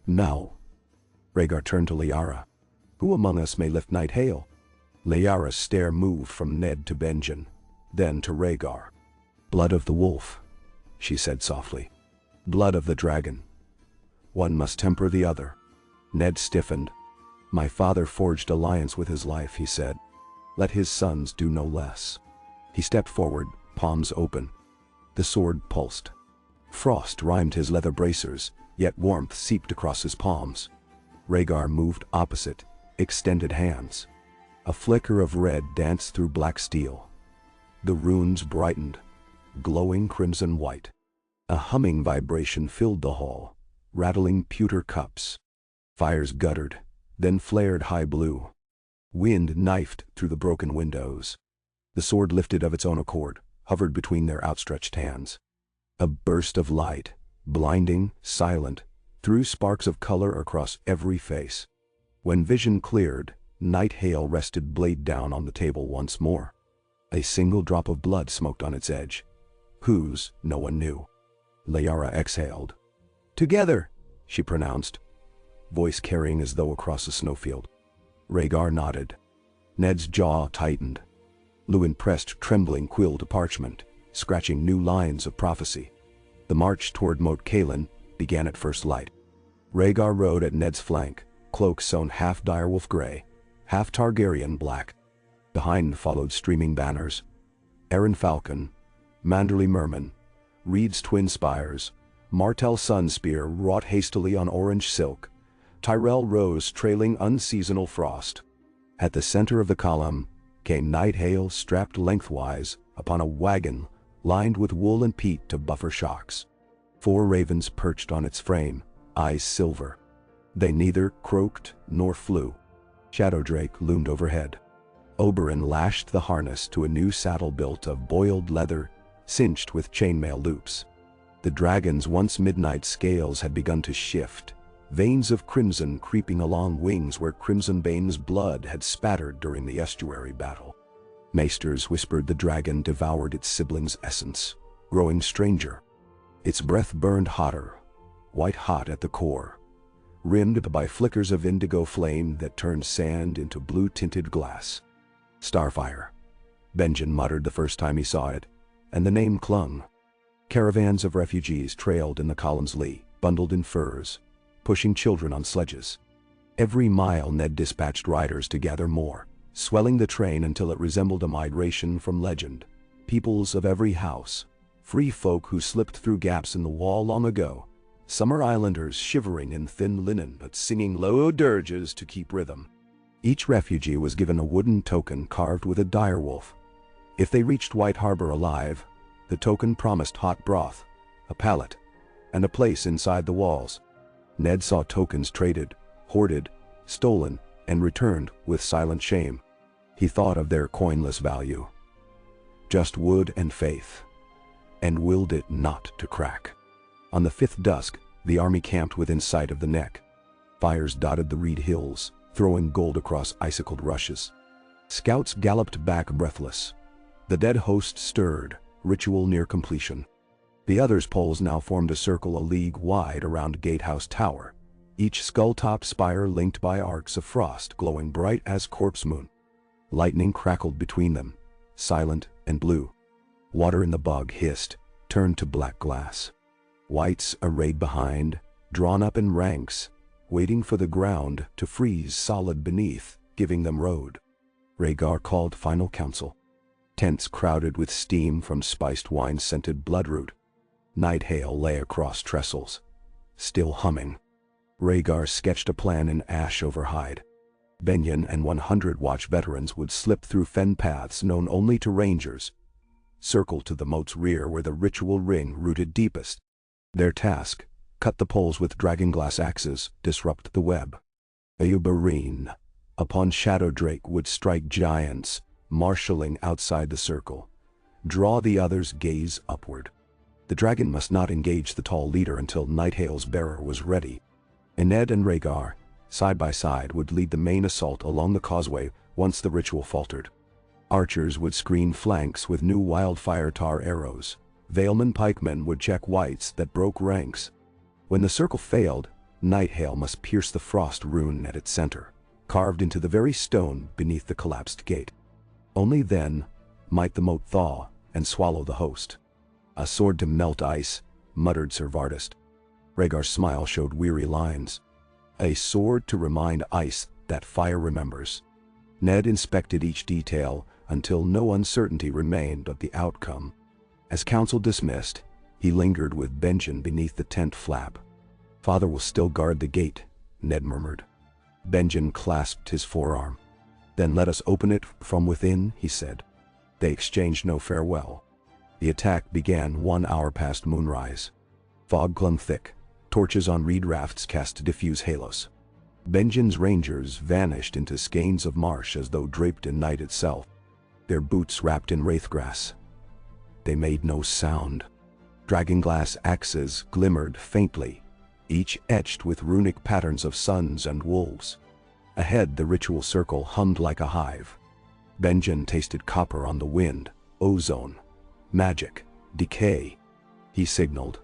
[SPEAKER 1] "Now," Rhaegar turned to Lyara, "who among us may lift Nighthale?" Lyara's stare moved from Ned to Benjen, then to Rhaegar. "Blood of the wolf," she said softly. "Blood of the dragon. One must temper the other." Ned stiffened. "My father forged alliance with his life," he said. "Let his sons do no less." He stepped forward, palms open. The sword pulsed. Frost rimed his leather bracers, yet warmth seeped across his palms. Rhaegar moved opposite, extended hands. A flicker of red danced through black steel. The runes brightened, glowing crimson white. A humming vibration filled the hall, rattling pewter cups. Fires guttered, then flared high blue. Wind knifed through the broken windows. The sword lifted of its own accord, hovered between their outstretched hands. A burst of light, blinding, silent, threw sparks of color across every face. When vision cleared, Nighthale rested blade down on the table once more. A single drop of blood smoked on its edge. Whose, no one knew. Lyara exhaled. "Together," she pronounced, voice carrying as though across a snowfield. Rhaegar nodded. Ned's jaw tightened. Luwin pressed trembling quill to parchment, scratching new lines of prophecy. The march toward Moat Cailin began at first light. Rhaegar rode at Ned's flank, cloak sewn half direwolf gray, half Targaryen black. Behind followed streaming banners. Aaron Falcon, Manderley Merman, Reed's twin spires, Martell sun spear wrought hastily on orange silk, Tyrell rose trailing unseasonal frost. At the center of the column came Night Hail strapped lengthwise upon a wagon lined with wool and peat to buffer shocks. 4 ravens perched on its frame, eyes silver. They neither croaked nor flew. Shadowdrake loomed overhead. Oberyn lashed the harness to a new saddle built of boiled leather, cinched with chainmail loops. The dragon's once midnight scales had begun to shift, veins of crimson creeping along wings where Crimsonbane's blood had spattered during the estuary battle. Maesters whispered the dragon devoured its sibling's essence, growing stranger. Its breath burned hotter, white hot at the core, rimmed by flickers of indigo flame that turned sand into blue-tinted glass. Starfire, Benjen muttered the first time he saw it, and the name clung. Caravans of refugees trailed in the column's lee, bundled in furs, pushing children on sledges. Every mile Ned dispatched riders to gather more, swelling the train until it resembled a migration from legend. Peoples of every house, free folk who slipped through gaps in the wall long ago, summer islanders shivering in thin linen but singing low dirges to keep rhythm. Each refugee was given a wooden token carved with a direwolf. If they reached White Harbor alive, the token promised hot broth, a pallet, and a place inside the walls. Ned saw tokens traded, hoarded, stolen, and returned with silent shame. He thought of their coinless value. Just wood and faith, and willed it not to crack. On the 5th dusk, the army camped within sight of the neck. Fires dotted the reed hills, throwing gold across icicled rushes. Scouts galloped back breathless. The dead host stirred, ritual near completion. The others' poles now formed a circle a league wide around Gatehouse Tower, each skull-top spire linked by arcs of frost glowing bright as corpse moon. Lightning crackled between them, silent and blue. Water in the bog hissed, turned to black glass. Whites arrayed behind, drawn up in ranks, waiting for the ground to freeze solid beneath, giving them road. Rhaegar called final council. Tents crowded with steam from spiced wine-scented bloodroot. Night Hail lay across trestles, still humming. Rhaegar sketched a plan in ash over hide. Benjen and 100 watch veterans would slip through fen paths known only to rangers, circle to the moat's rear where the ritual ring rooted deepest. Their task, cut the poles with dragonglass axes, disrupt the web. Eoberyn, upon Shadowdrake would strike giants, marshalling outside the circle. Draw the others' gaze upward. The dragon must not engage the tall leader until Night Hail's bearer was ready. Ned and Rhaegar, side by side, would lead the main assault along the causeway once the ritual faltered. Archers would screen flanks with new wildfire tar arrows. Valeman pikemen would check whites that broke ranks. When the circle failed, Night Hail must pierce the frost rune at its center, carved into the very stone beneath the collapsed gate. Only then might the moat thaw and swallow the host. A sword to melt ice, muttered Ser Vardist. Rhaegar's smile showed weary lines. A sword to remind ice that fire remembers. Ned inspected each detail until no uncertainty remained of the outcome. As council dismissed, he lingered with Benjen beneath the tent flap. Father will still guard the gate, Ned murmured. Benjen clasped his forearm. Then let us open it from within, he said. They exchanged no farewell. The attack began 1 hour past moonrise. Fog clung thick. Torches on reed rafts cast diffuse halos. Benjen's rangers vanished into skeins of marsh as though draped in night itself, their boots wrapped in wraithgrass. They made no sound. Dragonglass axes glimmered faintly, each etched with runic patterns of suns and wolves. Ahead, the ritual circle hummed like a hive. Benjen tasted copper on the wind, ozone, magic, decay. He signaled.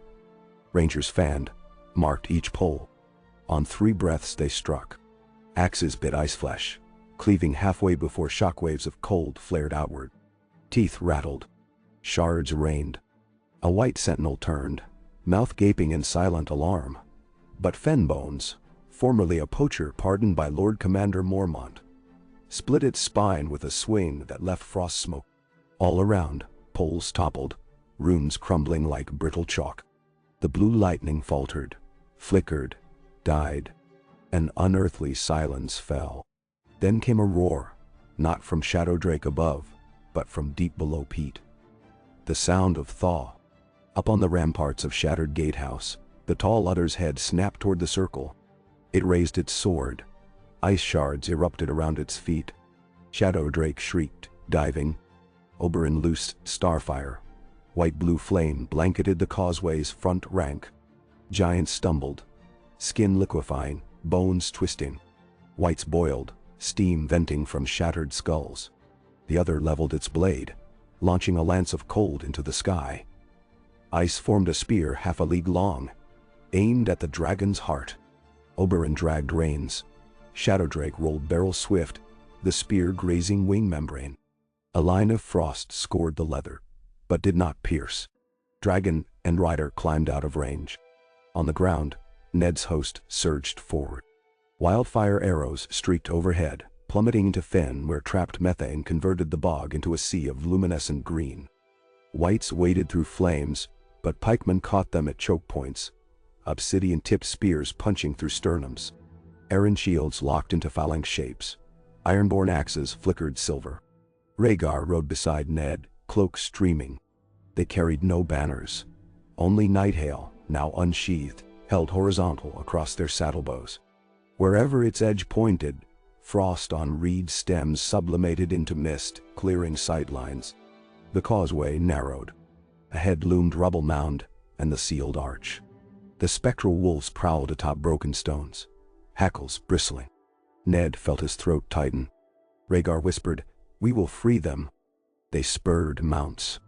[SPEAKER 1] Rangers fanned, marked each pole. On 3 breaths they struck. Axes bit ice flesh, cleaving halfway before shockwaves of cold flared outward. Teeth rattled. Shards rained. A white sentinel turned, mouth gaping in silent alarm. But fen bones, formerly a poacher pardoned by Lord Commander Mormont, split its spine with a swing that left frost smoke. All around, poles toppled, runes crumbling like brittle chalk. The blue lightning faltered, flickered, died. An unearthly silence fell. Then came a roar, not from Shadow Drake above, but from deep below Pete. The sound of thaw. Up on the ramparts of shattered gatehouse, the tall otter's head snapped toward the circle. It raised its sword. Ice shards erupted around its feet. Shadow Drake shrieked, diving. Oberyn loosed starfire. White-blue flame blanketed the causeway's front rank. Giants stumbled, skin liquefying, bones twisting. Whites boiled, steam venting from shattered skulls. The other leveled its blade, launching a lance of cold into the sky. Ice formed a spear half a league long, aimed at the dragon's heart. Oberyn dragged reins. Shadow Drake rolled barrel swift, the spear grazing wing membrane. A line of frost scored the leather, but did not pierce. Dragon and rider climbed out of range. On the ground, Ned's host surged forward. Wildfire arrows streaked overhead, plummeting into fen where trapped methane converted the bog into a sea of luminescent green. Whites waded through flames, but pikemen caught them at choke points, obsidian-tipped spears punching through sternums. Iron shields locked into phalanx shapes. Ironborn axes flickered silver. Rhaegar rode beside Ned, cloak streaming. They carried no banners. Only Nighthail, now unsheathed, held horizontal across their saddlebows. Wherever its edge pointed, frost on reed stems sublimated into mist, clearing sightlines. The causeway narrowed. Ahead loomed rubble mound and the sealed arch. The spectral wolves prowled atop broken stones, hackles bristling. Ned felt his throat tighten. Rhaegar whispered, "We will free them." They spurred mounts.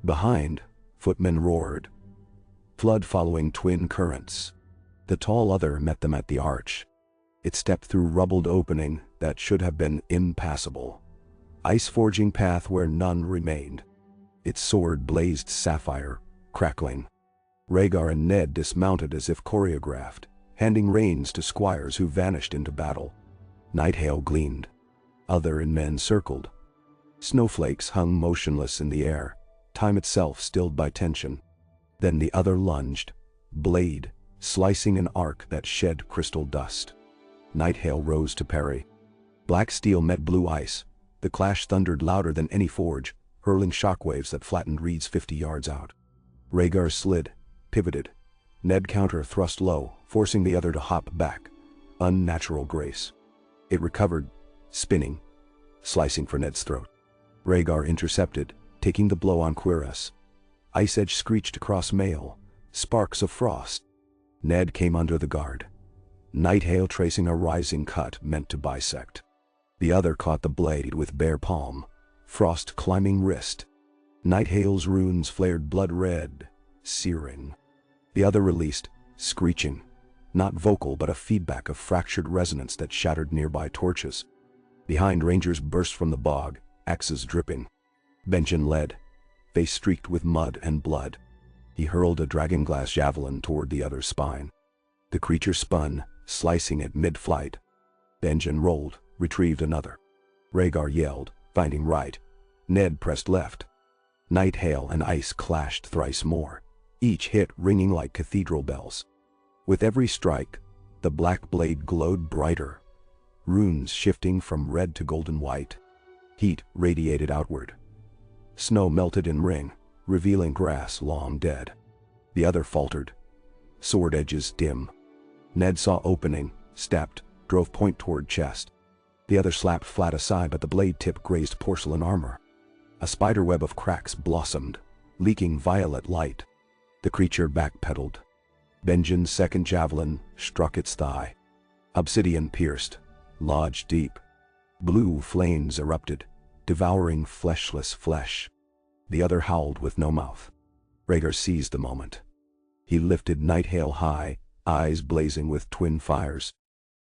[SPEAKER 1] Behind, footmen roared. Flood following twin currents. The tall other met them at the arch. It stepped through rubbled opening that should have been impassable. Ice-forging path where none remained. Its sword blazed sapphire, crackling. Rhaegar and Ned dismounted as if choreographed, handing reins to squires who vanished into battle. Nighthail gleamed. Other and men circled. Snowflakes hung motionless in the air, time itself stilled by tension. Then the other lunged, blade slicing an arc that shed crystal dust. Nighthail rose to parry. Black steel met blue ice. The clash thundered louder than any forge, hurling shockwaves that flattened reeds 50 yards out. Rhaegar slid, pivoted. Ned counter-thrust low, forcing the other to hop back. Unnatural grace. It recovered, spinning, slicing for Ned's throat. Rhaegar intercepted, taking the blow on cuirass. Ice edge screeched across mail, sparks of frost. Ned came under the guard. Nighthail tracing a rising cut meant to bisect. The other caught the blade with bare palm, frost climbing wrist. Nighthail's runes flared blood red, searing. The other released, screeching, not vocal but a feedback of fractured resonance that shattered nearby torches. Behind, rangers burst from the bog, axes dripping. Benjen led, face streaked with mud and blood. He hurled a dragonglass javelin toward the other's spine. The creature spun, slicing it mid-flight. Benjen rolled, retrieved another. Rhaegar yelled, finding right. Ned pressed left. Nighthail and ice clashed thrice more, each hit ringing like cathedral bells. With every strike, the black blade glowed brighter, runes shifting from red to golden white. Heat radiated outward. Snow melted in ring, revealing grass long dead. The other faltered, sword edges dim. Ned saw opening, stepped, drove point toward chest. The other slapped flat aside, but the blade tip grazed porcelain armor. A spiderweb of cracks blossomed, leaking violet light. The creature backpedaled. Benjen's second javelin struck its thigh. Obsidian pierced, lodged deep. Blue flames erupted, devouring fleshless flesh. The other howled with no mouth. Rhaegar seized the moment. He lifted Nighthail high, eyes blazing with twin fires.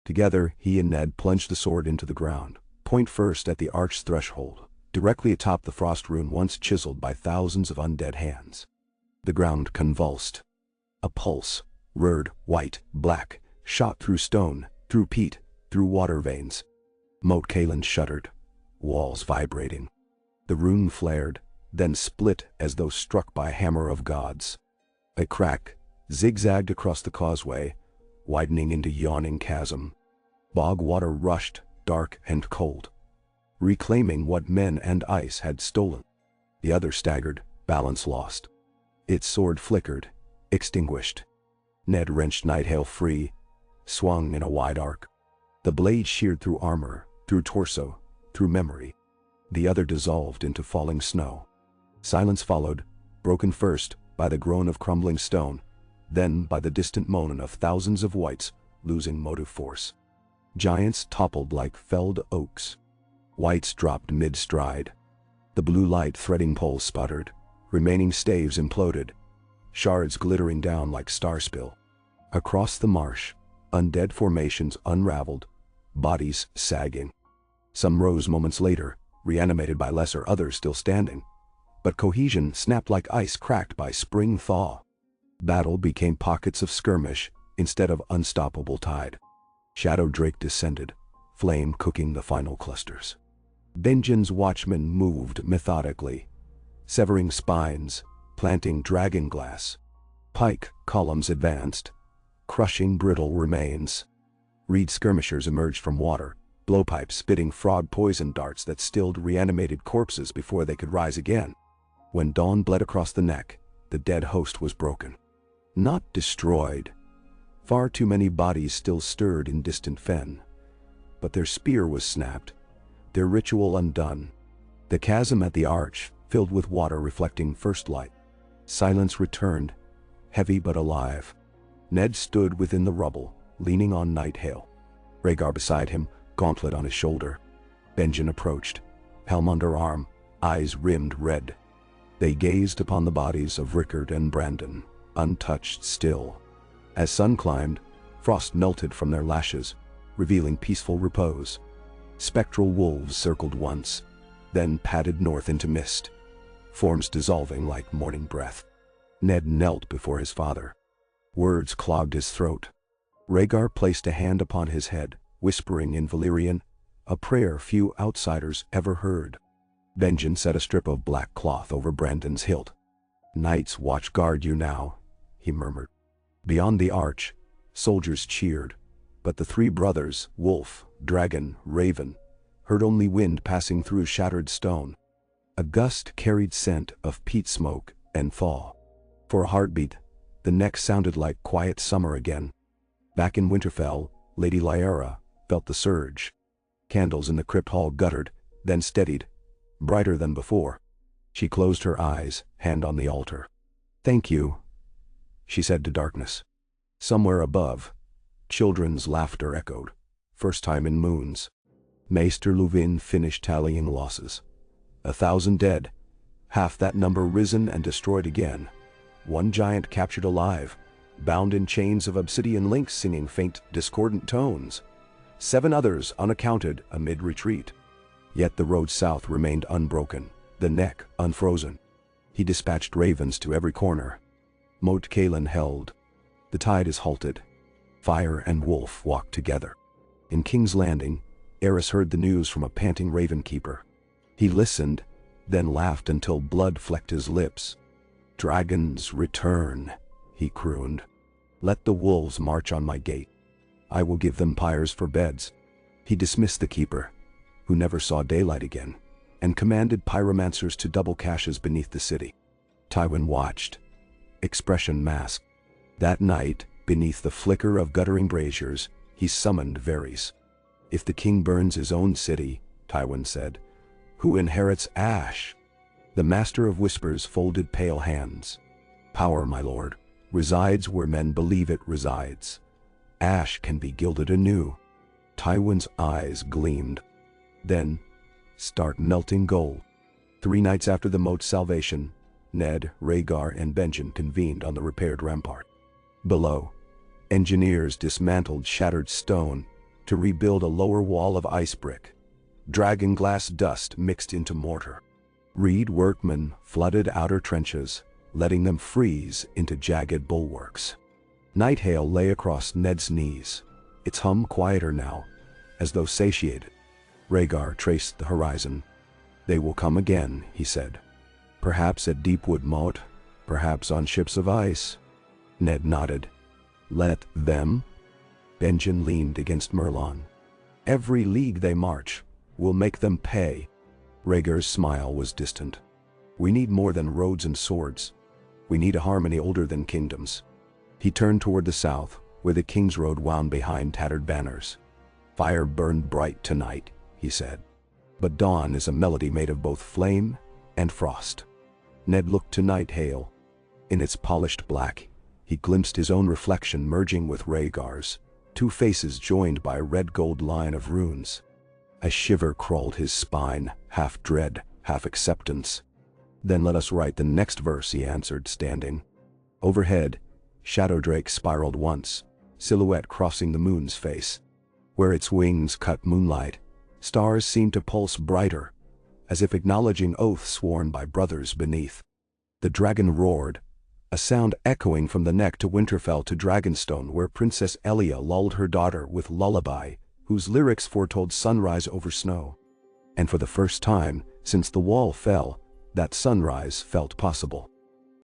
[SPEAKER 1] Together, he and Ned plunged the sword into the ground, point first at the arch's threshold, directly atop the frost rune once chiseled by thousands of undead hands. The ground convulsed. A pulse, red, white, black, shot through stone, through peat, through water veins. Moat Cailin shuddered, walls vibrating. The rune flared, then split as though struck by a hammer of gods. A crack zigzagged across the causeway, widening into yawning chasm. Bog water rushed, dark and cold, reclaiming what men and ice had stolen. The other staggered, balance lost. Its sword flickered, extinguished. Ned wrenched Nighthale free, swung in a wide arc. The blade sheared through armor, through torso, through memory. The other dissolved into falling snow. Silence followed, broken first by the groan of crumbling stone, then by the distant moan of thousands of wights losing motive force. Giants toppled like felled oaks. Wights dropped mid-stride. The blue light threading poles sputtered, remaining staves imploded, shards glittering down like star spill. Across the marsh, undead formations unraveled, bodies sagging. Some rose moments later, reanimated by lesser, others still standing. But cohesion snapped like ice cracked by spring thaw. Battle became pockets of skirmish instead of unstoppable tide. Shadow Drake descended, flame cooking the final clusters. Benjen's watchmen moved methodically, severing spines, planting dragon glass. Pike columns advanced, crushing brittle remains. Reed skirmishers emerged from water, blowpipes spitting frog poison darts that stilled reanimated corpses before they could rise again. When dawn bled across the neck, the dead host was broken. Not destroyed. Far too many bodies still stirred in distant fen. But their spear was snapped, their ritual undone. The chasm at the arch filled with water reflecting first light. Silence returned, heavy but alive. Ned stood within the rubble, leaning on Nighthale. Rhaegar beside him, gauntlet on his shoulder. Benjen approached, helm under arm, eyes rimmed red. They gazed upon the bodies of Rickard and Brandon, untouched still. As sun climbed, frost melted from their lashes, revealing peaceful repose. Spectral wolves circled once, then padded north into mist, forms dissolving like morning breath. Ned knelt before his father. Words clogged his throat. Rhaegar placed a hand upon his head, whispering in Valyrian, a prayer few outsiders ever heard. Benjen set a strip of black cloth over Brandon's hilt. "Knights watch guard you now," he murmured. Beyond the arch, soldiers cheered, but the three brothers, wolf, dragon, raven, heard only wind passing through shattered stone. A gust carried scent of peat smoke and thaw. For a heartbeat, the neck sounded like quiet summer again. Back in Winterfell, Lady Lyra felt the surge. Candles in the crypt hall guttered, then steadied, brighter than before. She closed her eyes, hand on the altar. "Thank you," she said to darkness. Somewhere above, children's laughter echoed, first time in moons. Maester Luvin finished tallying losses. 1,000 dead, half that number risen and destroyed again. One giant captured alive, bound in chains of obsidian links singing faint, discordant tones. 7 others unaccounted amid retreat. Yet the road south remained unbroken, the neck unfrozen. He dispatched ravens to every corner. Moat Cailin held. The tide is halted. Fire and wolf walked together. In King's Landing, Eris heard the news from a panting raven keeper. He listened, then laughed until blood flecked his lips. "Dragons return," he crooned. "Let the wolves march on my gate. I will give them pyres for beds." He dismissed the keeper, who never saw daylight again, and commanded pyromancers to double caches beneath the city. Tywin watched, expression masked. That night, beneath the flicker of guttering braziers, he summoned Varys. "If the king burns his own city," Tywin said, "who inherits Ash?" The Master of Whispers folded pale hands. "Power, my lord, resides where men believe it resides. Ash can be gilded anew." Tywin's eyes gleamed. Then, stark melting gold. 3 nights after the moat's salvation, Ned, Rhaegar, and Benjen convened on the repaired rampart. Below, engineers dismantled shattered stone to rebuild a lower wall of ice brick. Dragonglass dust mixed into mortar. Reed workmen flooded outer trenches, letting them freeze into jagged bulwarks. Nighthale lay across Ned's knees, its hum quieter now, as though satiated. Rhaegar traced the horizon. "They will come again," he said. "Perhaps at Deepwood Moat, perhaps on ships of ice." Ned nodded. "Let them?" Benjen leaned against Merlon. "Every league they march will make them pay." Rhaegar's smile was distant. "We need more than roads and swords. We need a harmony older than kingdoms." He turned toward the south, where the King's Road wound behind tattered banners. "Fire burned bright tonight," he said. "But dawn is a melody made of both flame and frost." Ned looked to Night Hail. In its polished black, he glimpsed his own reflection merging with Rhaegar's, two faces joined by a red-gold line of runes. A shiver crawled his spine, half dread, half acceptance. "Then let us write the next verse," he answered, standing. Overhead, Shadowdrake spiraled once, silhouette crossing the moon's face. Where its wings cut moonlight, stars seemed to pulse brighter, as if acknowledging oaths sworn by brothers beneath. The dragon roared, a sound echoing from the neck to Winterfell to Dragonstone, where Princess Elia lulled her daughter with lullaby, whose lyrics foretold sunrise over snow. And for the first time since the wall fell, that sunrise felt possible.